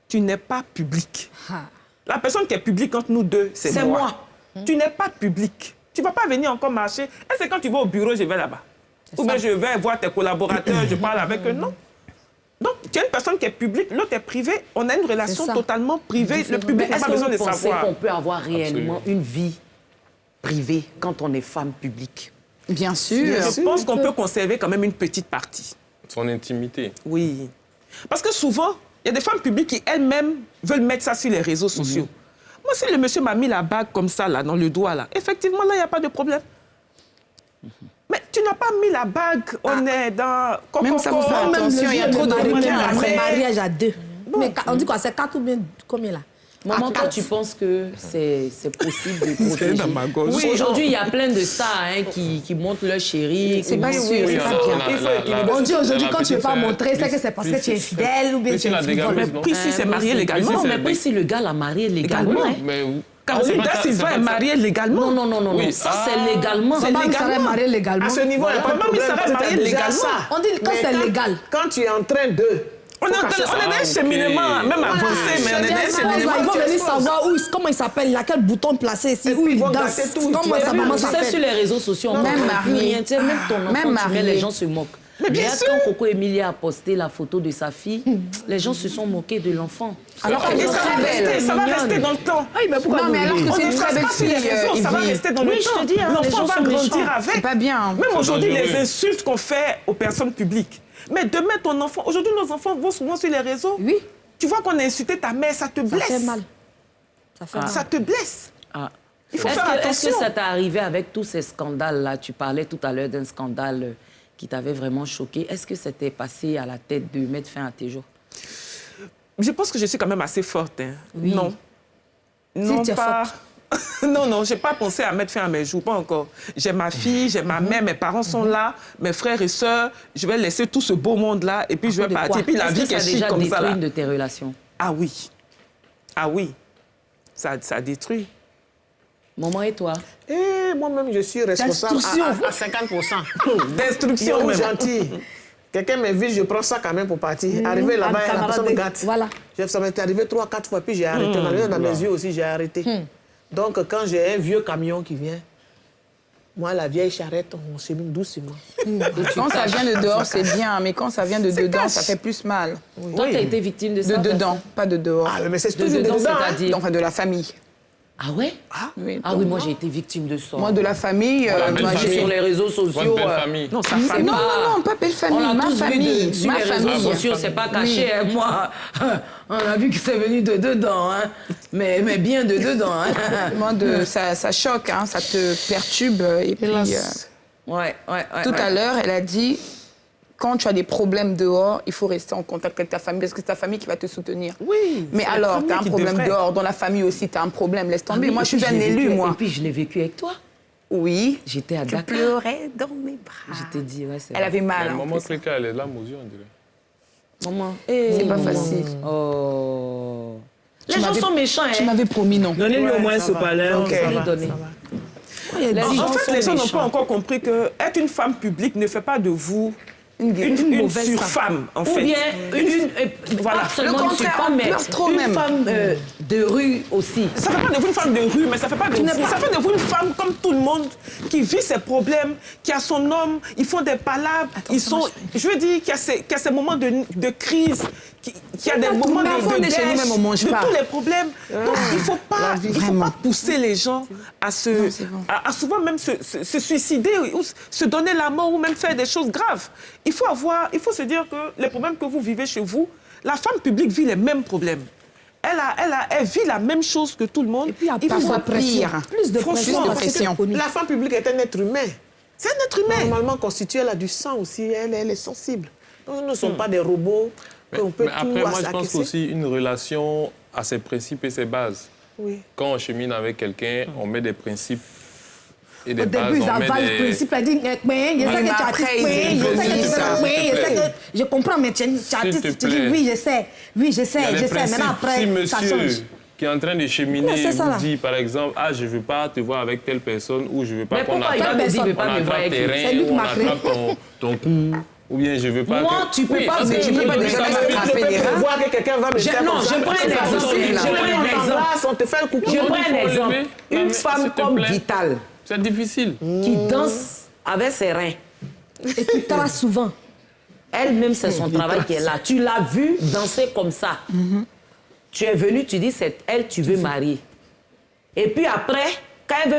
tu n'es pas public. Ah. La personne qui est publique entre nous deux, c'est C'est moi. moi. Tu n'es pas public. Tu ne vas pas venir encore marcher. Et c'est quand tu vas au bureau, je vais là-bas. Ou bien je vais voir tes collaborateurs, je parle avec eux. Non. Donc, tu es une personne qui est publique, l'autre est privée. On a une relation C'est ça. totalement privée. Le public n'a Est-ce pas que besoin de vous pensez savoir. qu'on peut avoir réellement Absolument. une vie privée quand on est femme publique? Bien sûr. Je pense qu'on peut conserver quand même une petite partie. Son intimité. Oui. Parce que souvent, il y a des femmes publiques qui elles-mêmes veulent mettre ça sur les réseaux sociaux. Moi, si le monsieur m'a mis la bague comme ça, là, dans le doigt, là, effectivement, là, il n'y a pas de problème. Mais tu n'as pas mis la bague, on est dans... Même ça, vous faites Même attention, il y a trop de requins après. Mariage à deux. Mais on dit quoi, c'est 4 ou bien combien là? Maman, toi, tu penses que c'est possible de protéger? dans ma gauche. Oui, aujourd'hui, il y a plein de stars qui montrent leur chéri. C'est pas sûr, c'est pas bien. On dit aujourd'hui, quand tu ne veux pas montrer, c'est que c'est parce que tu es infidèle ou bien tu es frivole. Mais Prissy s'est mariée légalement. Non, mais puis si le gars l'a marié légalement. hein. Mais où? Caroline Da Silva est mariée légalement. Non, Oui. ça c'est légalement. C'est Maman, il légalement. serait marié légalement. À ce niveau, il n'y a pas de Maman, il problème. serait parce que marié t'as déjà légalement. ça. On dit quand Mais c'est légal. Quand tu es en train de... On est dans un cheminement, même avancé, mais on est dans un cheminement. Ils vont venir savoir comment il s'appelle, il a quel bouton placer ici, où il vont danse. gâter tout. Comment sa maman Tu sais, s'appelle. sur les réseaux sociaux, on Même ne marié. rien. Tu sais, même ton enfant, Même tu mets, marié. les gens se moquent. Mais bien Regarde, sûr. quand Coco Emilia a posté la photo de sa fille, les gens se sont moqués de l'enfant. Alors qu'elle Et est ça va très rester, belle. ça va rester dans le temps. Non, mais alors que On c'est ne une très trace belle pas sur les fille, réseaux, ça va Yves. rester dans Oui, le je temps. te dis, hein, les L'enfant gens va sont grandir méchants. avec. C'est pas bien. Même aujourd'hui, dangereux. les insultes qu'on fait aux personnes publiques. Mais demain, ton enfant... Aujourd'hui, nos enfants vont souvent sur les réseaux. Oui, Tu vois qu'on a insulté ta mère, ça te ça blesse. fait mal. Ça fait mal. Ça te blesse. Ah. Il faut Est-ce faire que attention. ça t'est arrivé avec tous ces scandales-là? Tu parlais tout à l'heure d'un scandale qui t'avait vraiment choqué. Est-ce que c'était passé à la tête de mettre fin à tes jours? Je pense que je suis quand même assez forte. Hein. Oui. Non. Non, tu es pas... non, je n'ai pas pensé à mettre fin à mes jours, pas encore. J'ai ma fille, j'ai ma mère, mes parents sont là, mes frères et sœurs. Je vais laisser tout ce beau monde-là et puis je vais De quoi? partir. Et puis la Est-ce vie que qui ça a est chic déjà comme ça. détruit Là. une de tes relations? Ah oui. Ah oui. Ça détruit. Maman et toi? Et moi-même, je suis responsable à 50%. Destruction Yo, même. gentil. Quelqu'un m'invite, je prends ça quand même pour partir. Arrivé là-bas, la personne me gâte. Voilà. Ça m'est arrivé 3-4 fois, puis j'ai arrêté. Dans mes yeux aussi, j'ai arrêté. Donc, quand j'ai un vieux camion qui vient, moi, la vieille charrette, on chemine doucement. Quand ça vient de dehors, c'est bien, mais quand ça vient de dedans, ça fait plus mal. Toi, tu as été victime de ça? De dedans, pas de dehors. Ah, mais c'est De toujours dedans, dedans. hein. c'est-à-dire? Enfin, de la famille. Ah ouais? Oui, Ah oui, moi j'ai été victime de ça. Moi, de la famille, belle moi, famille. Sur les réseaux Votre sociaux. belle famille. Non, sa c'est famille. Non, pas belle On famille, l'a ma tous vu famille. sur Ma les réseaux famille. sociaux, c'est pas caché. Hein, moi, on a vu que c'est venu de dedans, hein. Mais bien de dedans. Hein. Moi, ça choque, hein, ça te perturbe. Et puis, Ouais. tout à l'heure, elle a dit, quand tu as des problèmes dehors, il faut rester en contact avec ta famille, parce que c'est ta famille qui va te soutenir. Oui. Mais c'est la alors, première tu as un qui problème devrait. dehors, dans la famille aussi, tu as un problème, laisse tomber. Ah oui, Moi, et je suis puis un l'ai élu, vécu- moi. Et puis je l'ai vécu avec toi. Oui. J'étais à Tu Dakar. pleurais dans mes bras. Je t'ai dit, ouais, c'est Elle avait mal. en Maman plus. Cléka, elle est là, aux yeux, on dirait. Maman. C'est pas maman. facile. Oh. Les gens sont méchants. Tu m'avais promis non. Donnez-lui au moins ce palais. Ok. En fait, les gens n'ont pas encore compris que être une femme publique ne fait pas de vous une surfemme, en fait. Ou bien voilà. pas seulement une surfemme, mais une femme de rue aussi. Ça ne fait pas de vous une femme de rue, mais ça fait de vous une femme comme tout le monde qui vit ses problèmes, qui a son homme, ils font des palabres, je veux dire qu'il y a ces moments de crise, qu'il y a des moments de dèche, de tous les problèmes. Donc, il ne faut pas pousser les gens à souvent même se suicider ou se donner la mort ou même faire des choses graves. Il faut se dire que les problèmes que vous vivez chez vous, la femme publique vit les mêmes problèmes. Elle vit la même chose que tout le monde. Et puis, il faut pire. Plus de pression. La femme publique est un être humain. C'est un être humain. Normalement constitué, elle a du sang aussi, elle est sensible. Nous ne sommes pas des robots. Mais après, moi, je pense qu'aussi une relation a ses principes et ses bases. Oui. Quand on chemine avec quelqu'un, on met des principes et des Au bases. début, ils avalent le principe, elle dit, je comprends, mais tu es artiste, tu dis, oui, je sais, maintenant après, ça change. Qui est en train de cheminer et vous dit, par exemple, ah, je ne veux pas te voir avec telle personne ou je ne veux pas qu'on attrape terrain ou on attrape ton cou. Ou bien je ne veux pas moi, tu ne peux pas déjà voir que quelqu'un va me faire non, je prends un exemple. Une femme comme Vital. C'est difficile. Qui danse avec ses reins. Et qui trace souvent. Elle-même, c'est son travail qui est là. Tu l'as vue danser comme ça. Tu es venu, tu dis, c'est elle, tu veux marier. Et puis après, quand elle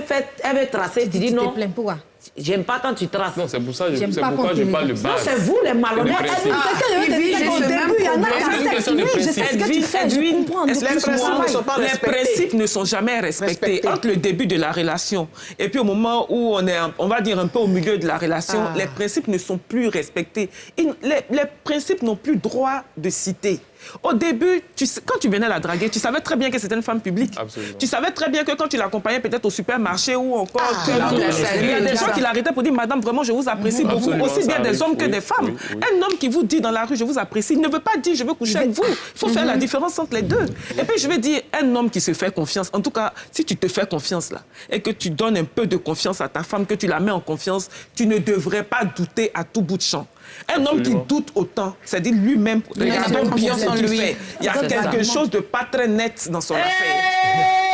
veut tracer, tu dis non. Pourquoi? J'aime pas quand tu traces. Non, c'est pour ça que je parle de base. Non, c'est vous les malhonnêtes. Les principes ne sont jamais respectés. Entre le début de la relation et puis au moment où on est, on va dire, un peu au milieu de la relation, les principes ne sont plus respectés. Les principes n'ont plus droit de citer. Au début, quand tu venais la draguer, tu savais très bien que c'était une femme publique. Absolument. Tu savais très bien que quand tu l'accompagnais peut-être au supermarché ou encore... il y a des gens qui l'arrêtaient pour dire, madame, vraiment, je vous apprécie beaucoup. Aussi bien des hommes que des femmes. Un homme qui vous dit dans la rue, je vous apprécie, il ne veut pas dire, je veux coucher avec vous. Il faut faire la différence entre les deux. Et puis, je vais dire, un homme qui se fait confiance, en tout cas, si tu te fais confiance là, et que tu donnes un peu de confiance à ta femme, que tu la mets en confiance, tu ne devrais pas douter à tout bout de champ. Un homme qui doute autant, c'est-à-dire lui-même, regardons bien ce qu'il fait. Il y a quelque chose de pas très net dans son affaire.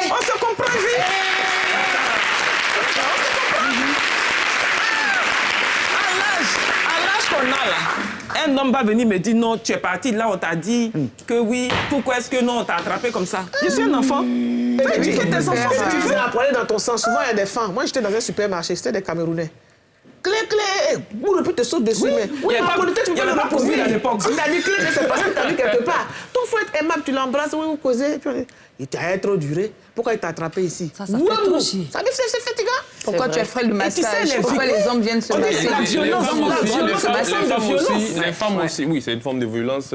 On se comprend vite. À l'âge qu'on a là, un homme va venir me dire non, tu es parti là, on t'a dit que oui, pourquoi est-ce que non, on t'a attrapé comme ça? Je suis un enfant. Tu fais éduquer tes enfants si tu veux. Apprendre dans ton sens. Souvent, il y a des femmes. Moi, j'étais dans un supermarché, c'était des Camerounais. Clé, boule, et puis te saute dessus. Mais il n'y a pas de Covid à l'époque. Si t'as dit clé, c'est parce que t'as vu quelque part. Ton faut être aimable, tu l'embrasses, oui, vous causez. Il t'a trop duré. Pourquoi il t'a attrapé ici? Ça fait trop chier. Ça dit, c'est fatigant. Pourquoi tu as fait le massage? Pourquoi les hommes viennent se masser? Les femmes aussi, oui, c'est une forme de violence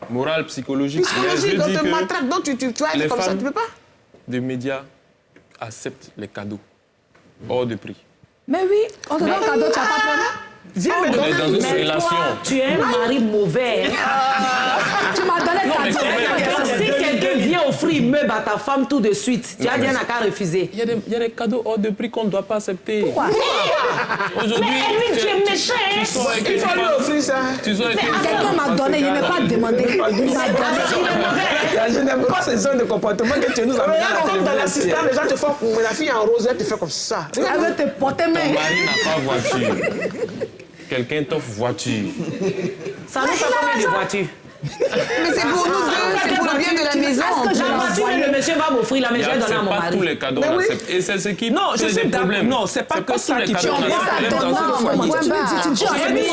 morale, psychologique. Psychologique, on te maltraite, donc tu vas être comme ça, tu peux pas. Les médias acceptent les cadeaux hors de prix. Mais oui, on te donne un cadeau, tu n'as pas peur. Viens me donner dans une relation. Tu es un mari mauvais. Tu m'as donné un cadeau. Si quelqu'un vient offrir une meuble à ta femme tout de suite, tu as bien à qu'à refuser. Il y a des cadeaux hors de prix qu'on ne doit pas accepter. Pourquoi? Aujourd'hui, mais tu es méchant. Il faut lui offrir ça. Quelqu'un m'a donné, il ne m'a pas demandé. Il m'a donné. Je n'aime pas ces zones de comportement que tu nous as. Comme dans l'assistant, les gens te font, la fille en rose, elle te fait comme ça. Elle veut te porter main. Ton mari n'a pas voiture. Quelqu'un t'offre voiture. Ça nous fait combien de voitures? Mais c'est pour nous deux, c'est pour le bien de la maison. Parce que j'ai voiture, le monsieur va m'offrir la maison, je donne à mon mari. C'est pas tous les cadeaux qu'on accepte. Et c'est ce qui pose des problèmes. Non, c'est pas que ça qui pose des problèmes dans un foyer. Mon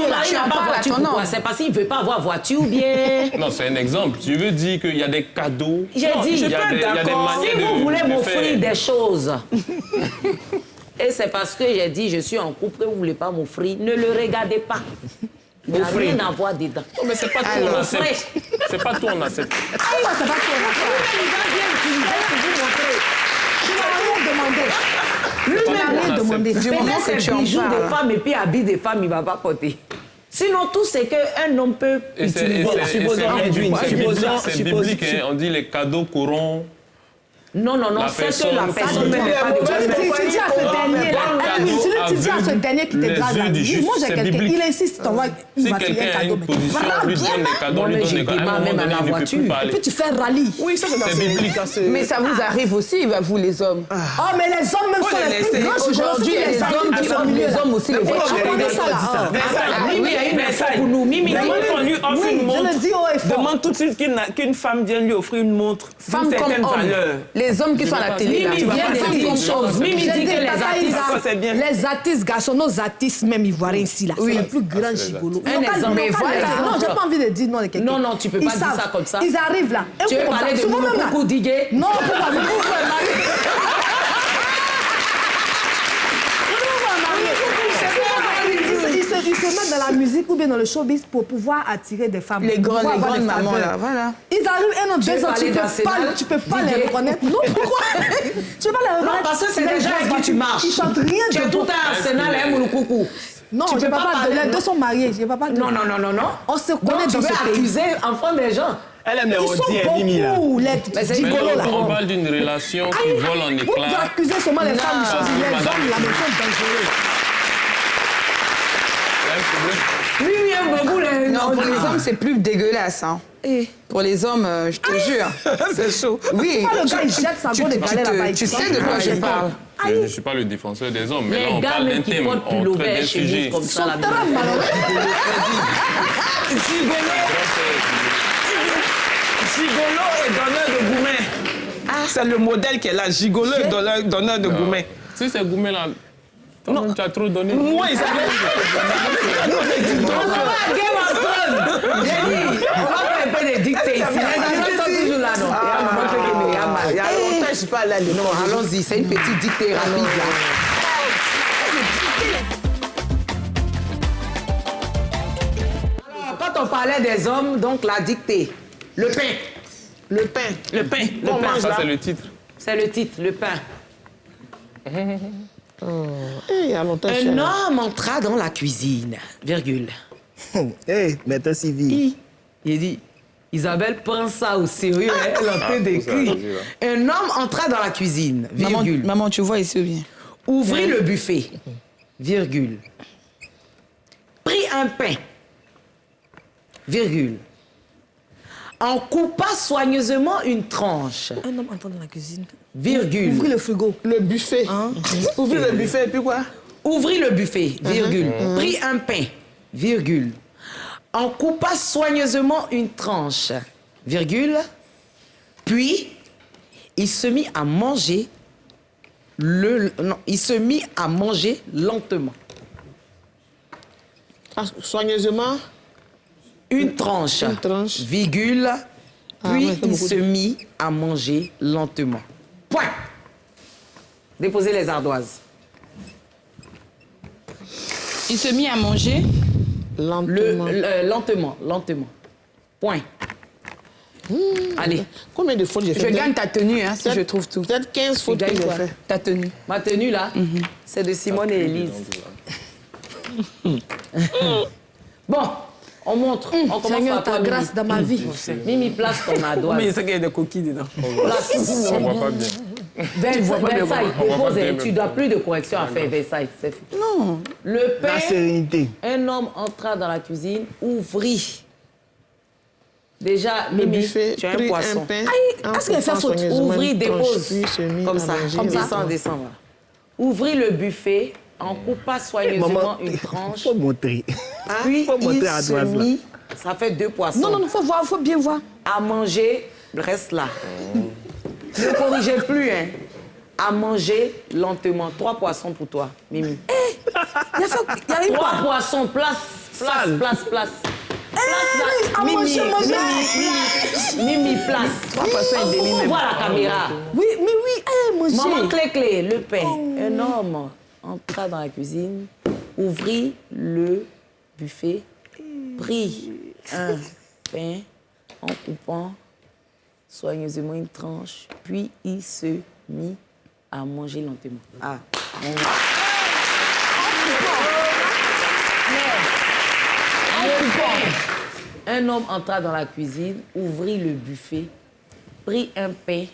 mari n'a pas voiture, pourquoi? C'est parce qu'il ne veut pas avoir voiture ou bien... Non, c'est un exemple. Tu veux dire qu'il y a des cadeaux. J'ai dit, il y a des manières si vous voulez m'offrir des choses... Et c'est parce que j'ai dit, je suis en couple, vous ne voulez pas m'offrir. Ne le regardez pas. Il n'y a rien à voir dedans. Non, mais c'est pas tout on accepte. C'est pas tout on accepte. Pourquoi c'est pas tout on accepte? Les gens viennent utiliser pour vous montrer. Tu n'as rien demandé. Lui-même, c'est bijoux des femmes et puis habits des femmes, il ne va pas porter. Sinon, tout c'est qu'un homme peut utiliser. C'est biblique, hein. On dit les cadeaux courants. Non, c'est que la personne ne met pas de... Tu dis à ce dernier qui te drague la vie. Moi, j'ai quelqu'un, il insiste, il va te faire un cadeau. Voilà, lui donne des cadeaux, lui donne des cadeaux. Même à la voiture. Et puis tu fais rallye. Oui, ça c'est biblique. Mais ça vous arrive aussi, vous les hommes. Oh, mais les hommes même sont les plus grands. Aujourd'hui, les hommes qui sont les hommes aussi, les voitures. Mimi a une message pour nous. Mimi, demande qu'on lui offre une montre. Demande tout de suite qu'une femme vienne lui offrir une montre. Femme comme homme. Les hommes qui sont à la télé, Mimi vient de dire une chose. Mimi dit que les artistes, garçons, nos artistes même ivoiriens ici, là, c'est le plus grand gigolo. Un exemple. Non, j'ai pas envie de dire non de quelqu'un. Non, tu peux pas dire ça comme ça. Ils arrivent là. Tu veux parler de Moukoukou Digué? Non, pourquoi ils se mettent dans la musique ou bien dans le showbiz pour pouvoir attirer des femmes. Les grandes mamans là, voilà. Ils arrivent 1 an, 2 ans, tu peux pas les reconnaître. Non, pourquoi? Tu peux pas les reconnaître. Non, parce que c'est des gens avec qui tu marches. Ils chantent rien de tout. Tu es tout un arsenal et un Moukoukou. Non, je ne peux pas parler. Les deux sont mariés. Je ne peux pas Non. On se connaît dans ce pays. Tu veux accuser enfant des gens. Elle aime les rôdiers, Mimi, là. On parle d'une relation qui vole en éclats. Vous accusez seulement les femmes, les hommes, la même chose dangereux. Oui, beaucoup les... Non, pour les hommes, c'est plus dégueulasse. Hein. Pour les hommes, je te jure. C'est chaud. Oui. Pourquoi le gars, il jette sa gourde et balai là-bas? Tu sais de quoi je parle. Je ne suis pas le défenseur des hommes, mais là, on gars parle d'un thème, on traite d'un sujet. Comme ça, Gigolo et donneur de gourmet. C'est le modèle qu'elle a. Gigolo et donneur de gourmet. Si c'est gourmet là, toi-même tu as trop donné. Moi, ils avaient... On va faire un peu de dictée ici. Les gens sont toujours là, non? Il y a longtemps, je ne suis pas allée. Non, allons-y, c'est une petite dictée rapide là. Alors, quand on parlait des hommes, donc la dictée. Le pain. Le pain. Le pain. Ça, c'est le titre. C'est le titre, le pain. Il y a longtemps, Un homme entra dans la cuisine, virgule. Maître Sylvie. Il dit, Isabelle prend ça au sérieux, elle est en train d'écrire. Un homme entra dans la cuisine, virgule. Maman, tu vois ici ou bien? Ouvrit le buffet, virgule. Prit un pain, virgule. En coupa soigneusement une tranche. Un homme entra dans la cuisine. Virgule. Ouvrit le frigo. Le buffet. Ouvrir le buffet, et puis quoi? Ouvrit le buffet, virgule. Prit un pain, virgule. En coupa soigneusement une tranche, virgule. Puis, il se mit à manger il se mit à manger lentement. Soigneusement? Une tranche, virgule. Puis, il se mit à manger lentement. Point. Déposez les ardoises. Il se mit à manger lentement. Lentement. Point. Allez. Combien de fautes j'ai fait? Je gagne ta tenue, hein, si je trouve tout. Peut-être 15 fautes que j'ai fait. Ta tenue. Ma tenue, là, c'est de Simone et Élise. Bon, on montre. On commence par ta grâce dans ma vie. Mimi, place ton ardoise. Mais il sait qu'il y a des coquilles dedans. Place. On ne voit pas bien. Versailles, dépose, tu dois plus de correction à faire, Versailles. Non. Le pain, La sérénité. un homme entra dans la cuisine, ouvrit. Déjà, Le Mimi, buffet, tu as un prit poisson. pain. Est-ce qu'elle fait faute? Ouvrit, dépose. Puis se mit Comme à ça, manger. descend. Ouvrit le buffet, en coupa soigneusement une tranche. Faut montrer. Puis Faut montrer il à se droite, là. mit, ça fait 2 poissons. Non, faut voir, faut bien voir. À manger, reste là. Ne corrigez plus, hein. À manger lentement. 3 poissons pour toi, Mimi. Il y a eu 3 poissons, place. à manger, Mimi, place. 3 poissons et demi, même. Voilà la caméra. Oui, manger. Maman clé, le pain. Un homme entra dans la cuisine, ouvrit le buffet, prit un pain en coupant soigneusement une tranche, puis il se mit à manger lentement. Ah. Un homme entra dans la cuisine, ouvrit le buffet, prit un pain,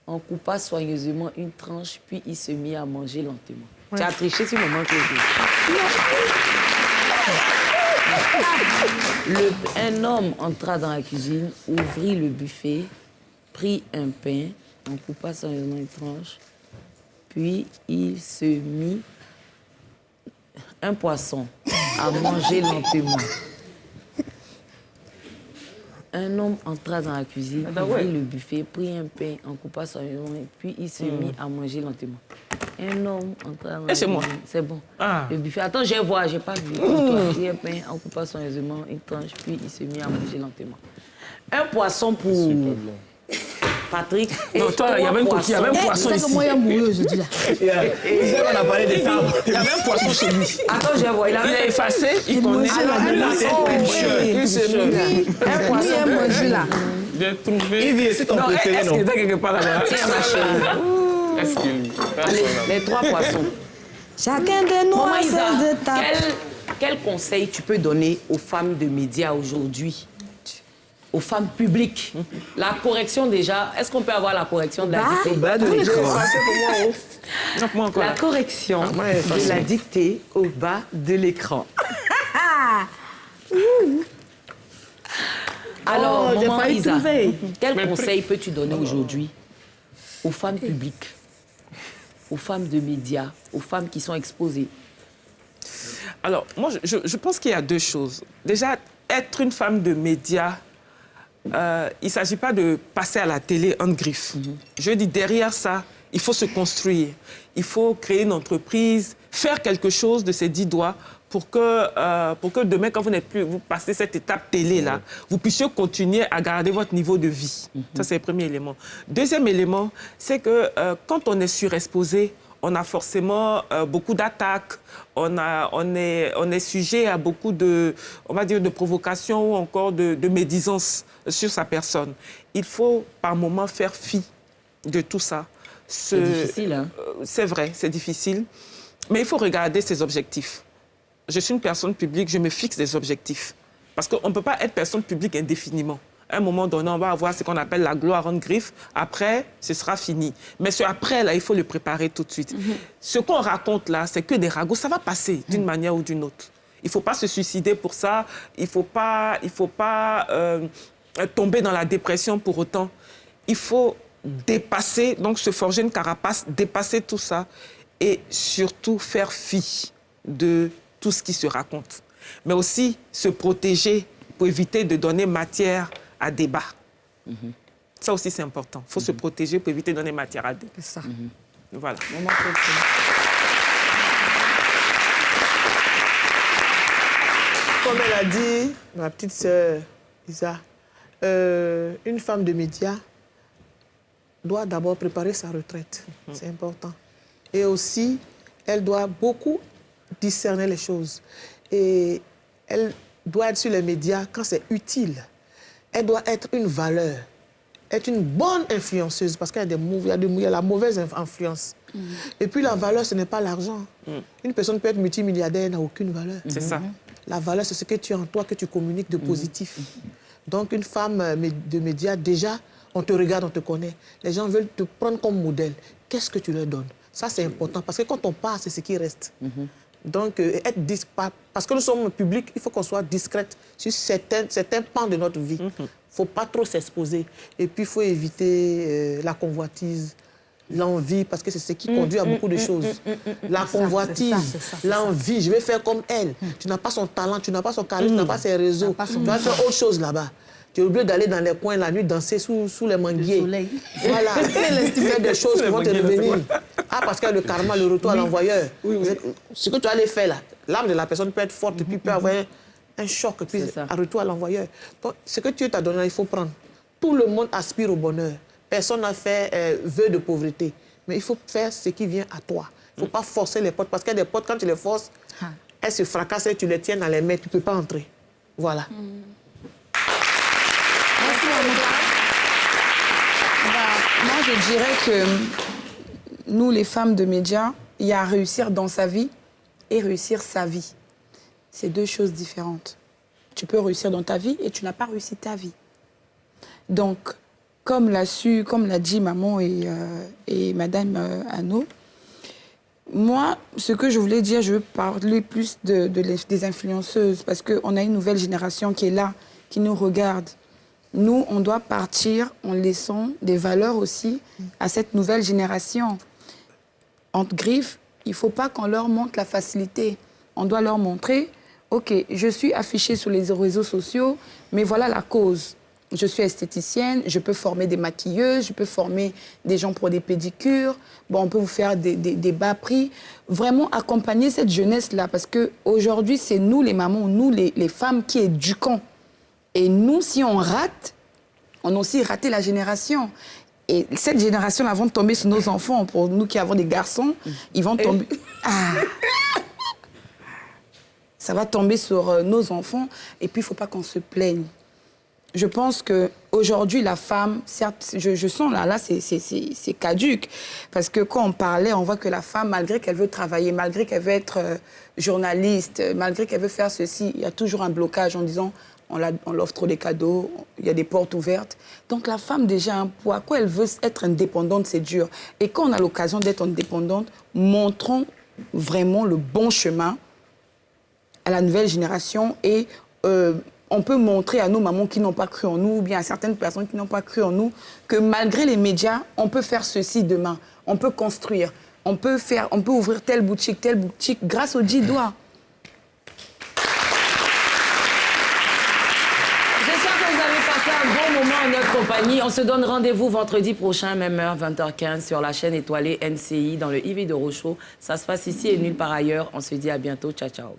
en coupa soigneusement une tranche, puis il se mit à manger lentement. Ouais. Tu as triché sur le moment que Un homme entra dans la cuisine, ouvrit le buffet, prit un pain, en coupa soigneusement une tranche, puis il se mit un poisson à manger lentement. Un homme entra dans la cuisine, ouvrit le buffet, prit un pain, en coupa soigneusement, puis il se mit à manger lentement. Un homme entra dans la cuisine. C'est bon. Le buffet. Attends, je vais voir, je n'ai pas vu. Il prit un pain, en coupa soigneusement, une tranche, puis il se mit à manger lentement. Un poisson pour Patrick. Non, toi, il y avait un poisson ici. C'est que moi, il y a mouru aujourd'hui, là. On a parlé des femmes. Il y avait un poisson chez lui. Attends, je vais voir. Il a effacé, il connaît. Il un poisson mangé là. J'ai trouvé. Yves, c'est ton préféré, non? Est-ce qu'il était quelque part là-bas? Tiens, ma chérie. Est-ce qu'il... Allez, les 3 poissons. Chacun de nous a ses étapes. Quel conseil tu peux donner aux femmes de médias aujourd'hui? Aux femmes publiques. La correction déjà, est-ce qu'on peut avoir la correction de la dictée? Au bas de l'écran. La correction de la dictée au bas de l'écran. Alors, maman Isa, quel conseil peux-tu donner aujourd'hui aux femmes publiques, aux femmes de médias, aux femmes qui sont exposées? Alors, moi, je pense qu'il y a 2 choses. Déjà, être une femme de médias, il ne s'agit pas de passer à la télé en griffe. Je dis, derrière ça, il faut se construire. Il faut créer une entreprise, faire quelque chose de ses 10 doigts pour que demain, quand vous n'êtes plus, vous passez cette étape télé-là, vous puissiez continuer à garder votre niveau de vie. Ça, c'est le premier élément. Deuxième élément, c'est que quand on est surexposé, on a forcément beaucoup d'attaques, on est sujet à beaucoup de, on va dire, de provocations ou encore de médisance sur sa personne. Il faut par moments faire fi de tout ça. C'est difficile, hein? C'est vrai, c'est difficile, mais il faut regarder ses objectifs. Je suis une personne publique, je me fixe des objectifs. Parce qu'on ne peut pas être personne publique indéfiniment. À un moment donné, on va avoir ce qu'on appelle la gloire en griffe. Après, ce sera fini. Mais ce après, là, il faut le préparer tout de suite. Ce qu'on raconte là, c'est que des ragots. Ça va passer d'une manière ou d'une autre. Il ne faut pas se suicider pour ça. Il ne faut pas tomber dans la dépression pour autant. Il faut dépasser, donc se forger une carapace, dépasser tout ça et surtout faire fi de tout ce qui se raconte. Mais aussi se protéger pour éviter de donner matière à débat. Ça aussi, c'est important. Il faut se protéger pour éviter de donner matière à débat. C'est ça. Voilà. Comme elle a dit, ma petite sœur Isa, une femme de médias doit d'abord préparer sa retraite. C'est important. Et aussi, elle doit beaucoup discerner les choses. Et elle doit être sur les médias quand c'est utile. Elle doit être une valeur, être une bonne influenceuse, parce qu'il y a la mauvaise influence. Et puis la valeur, ce n'est pas l'argent. Une personne peut être multimilliardaire, n'a aucune valeur. C'est ça. La valeur, c'est ce que tu as en toi, que tu communiques de positif. Donc une femme de médias, déjà, on te regarde, on te connaît. Les gens veulent te prendre comme modèle. Qu'est-ce que tu leur donnes? Ça, c'est important, parce que quand on part, c'est ce qui reste. Donc, parce que nous sommes publics, il faut qu'on soit discrète sur certains pans de notre vie. Il ne faut pas trop s'exposer. Et puis, il faut éviter la convoitise, l'envie, parce que c'est ce qui conduit à beaucoup de choses. La convoitise, l'envie, je vais faire comme elle. Tu n'as pas son talent, tu n'as pas son charisme, tu n'as pas ses réseaux. Tu vas faire autre chose là-bas. Tu es obligé d'aller dans les coins la nuit, danser sous les manguiers. Voilà, tu fais des choses qui vont te revenir. Ah, parce qu'il y a le karma, le retour à l'envoyeur. Ce que tu allais faire là, l'âme de la personne peut être forte et puis peut avoir un choc, puis un retour à l'envoyeur. Donc, ce que Dieu t'a donné, il faut prendre. Tout le monde aspire au bonheur. Personne n'a fait vœu de pauvreté. Mais il faut faire ce qui vient à toi. Il ne faut pas forcer les portes. Parce qu'il y a des portes, quand tu les forces, elles se fracassent et tu les tiens dans les mains, tu ne peux pas entrer. Voilà. Moi, je dirais que nous, les femmes de médias, il y a réussir dans sa vie et réussir sa vie. C'est 2 choses différentes. tu peux réussir dans ta vie et tu n'as pas réussi ta vie. Donc, comme l'a dit maman et madame Anno, moi, ce que je voulais dire, je veux parler plus des influenceuses parce qu'on a une nouvelle génération qui est là, qui nous regarde. Nous, on doit partir en laissant des valeurs aussi à cette nouvelle génération. Entre griffes, il ne faut pas qu'on leur montre la facilité. On doit leur montrer, OK, je suis affichée sur les réseaux sociaux, mais voilà la cause. Je suis esthéticienne, je peux former des maquilleuses, je peux former des gens pour des pédicures. Bon, on peut vous faire des bas prix. Vraiment accompagner cette jeunesse-là, parce qu'aujourd'hui, c'est nous les mamans, nous les femmes qui éduquons. Et nous, si on rate, on a aussi raté la génération. Et cette génération-là va tomber sur nos enfants. Pour nous qui avons des garçons, ils vont tomber... Ça va tomber sur nos enfants. Et puis, il ne faut pas qu'on se plaigne. Je pense qu'aujourd'hui, la femme, certes, je sens là c'est caduque. Parce que quand on parlait, on voit que la femme, malgré qu'elle veut travailler, malgré qu'elle veut être journaliste, malgré qu'elle veut faire ceci, il y a toujours un blocage en disant on l'offre trop des cadeaux, il y a des portes ouvertes. Donc la femme, déjà, a un poids. Quoi, elle veut être indépendante, c'est dur. Et quand on a l'occasion d'être indépendante, montrons vraiment le bon chemin à la nouvelle génération et on peut montrer à nos mamans qui n'ont pas cru en nous, ou bien à certaines personnes qui n'ont pas cru en nous, que malgré les médias, on peut faire ceci demain. On peut construire, on peut ouvrir telle boutique, grâce aux 10 doigts. J'espère que vous avez passé un bon moment en notre compagnie. On se donne rendez-vous vendredi prochain, même heure, 20h15, sur la chaîne étoilée NCI, dans le IV de Rochaud. Ça se passe ici et nulle part ailleurs. On se dit à bientôt. Ciao, ciao.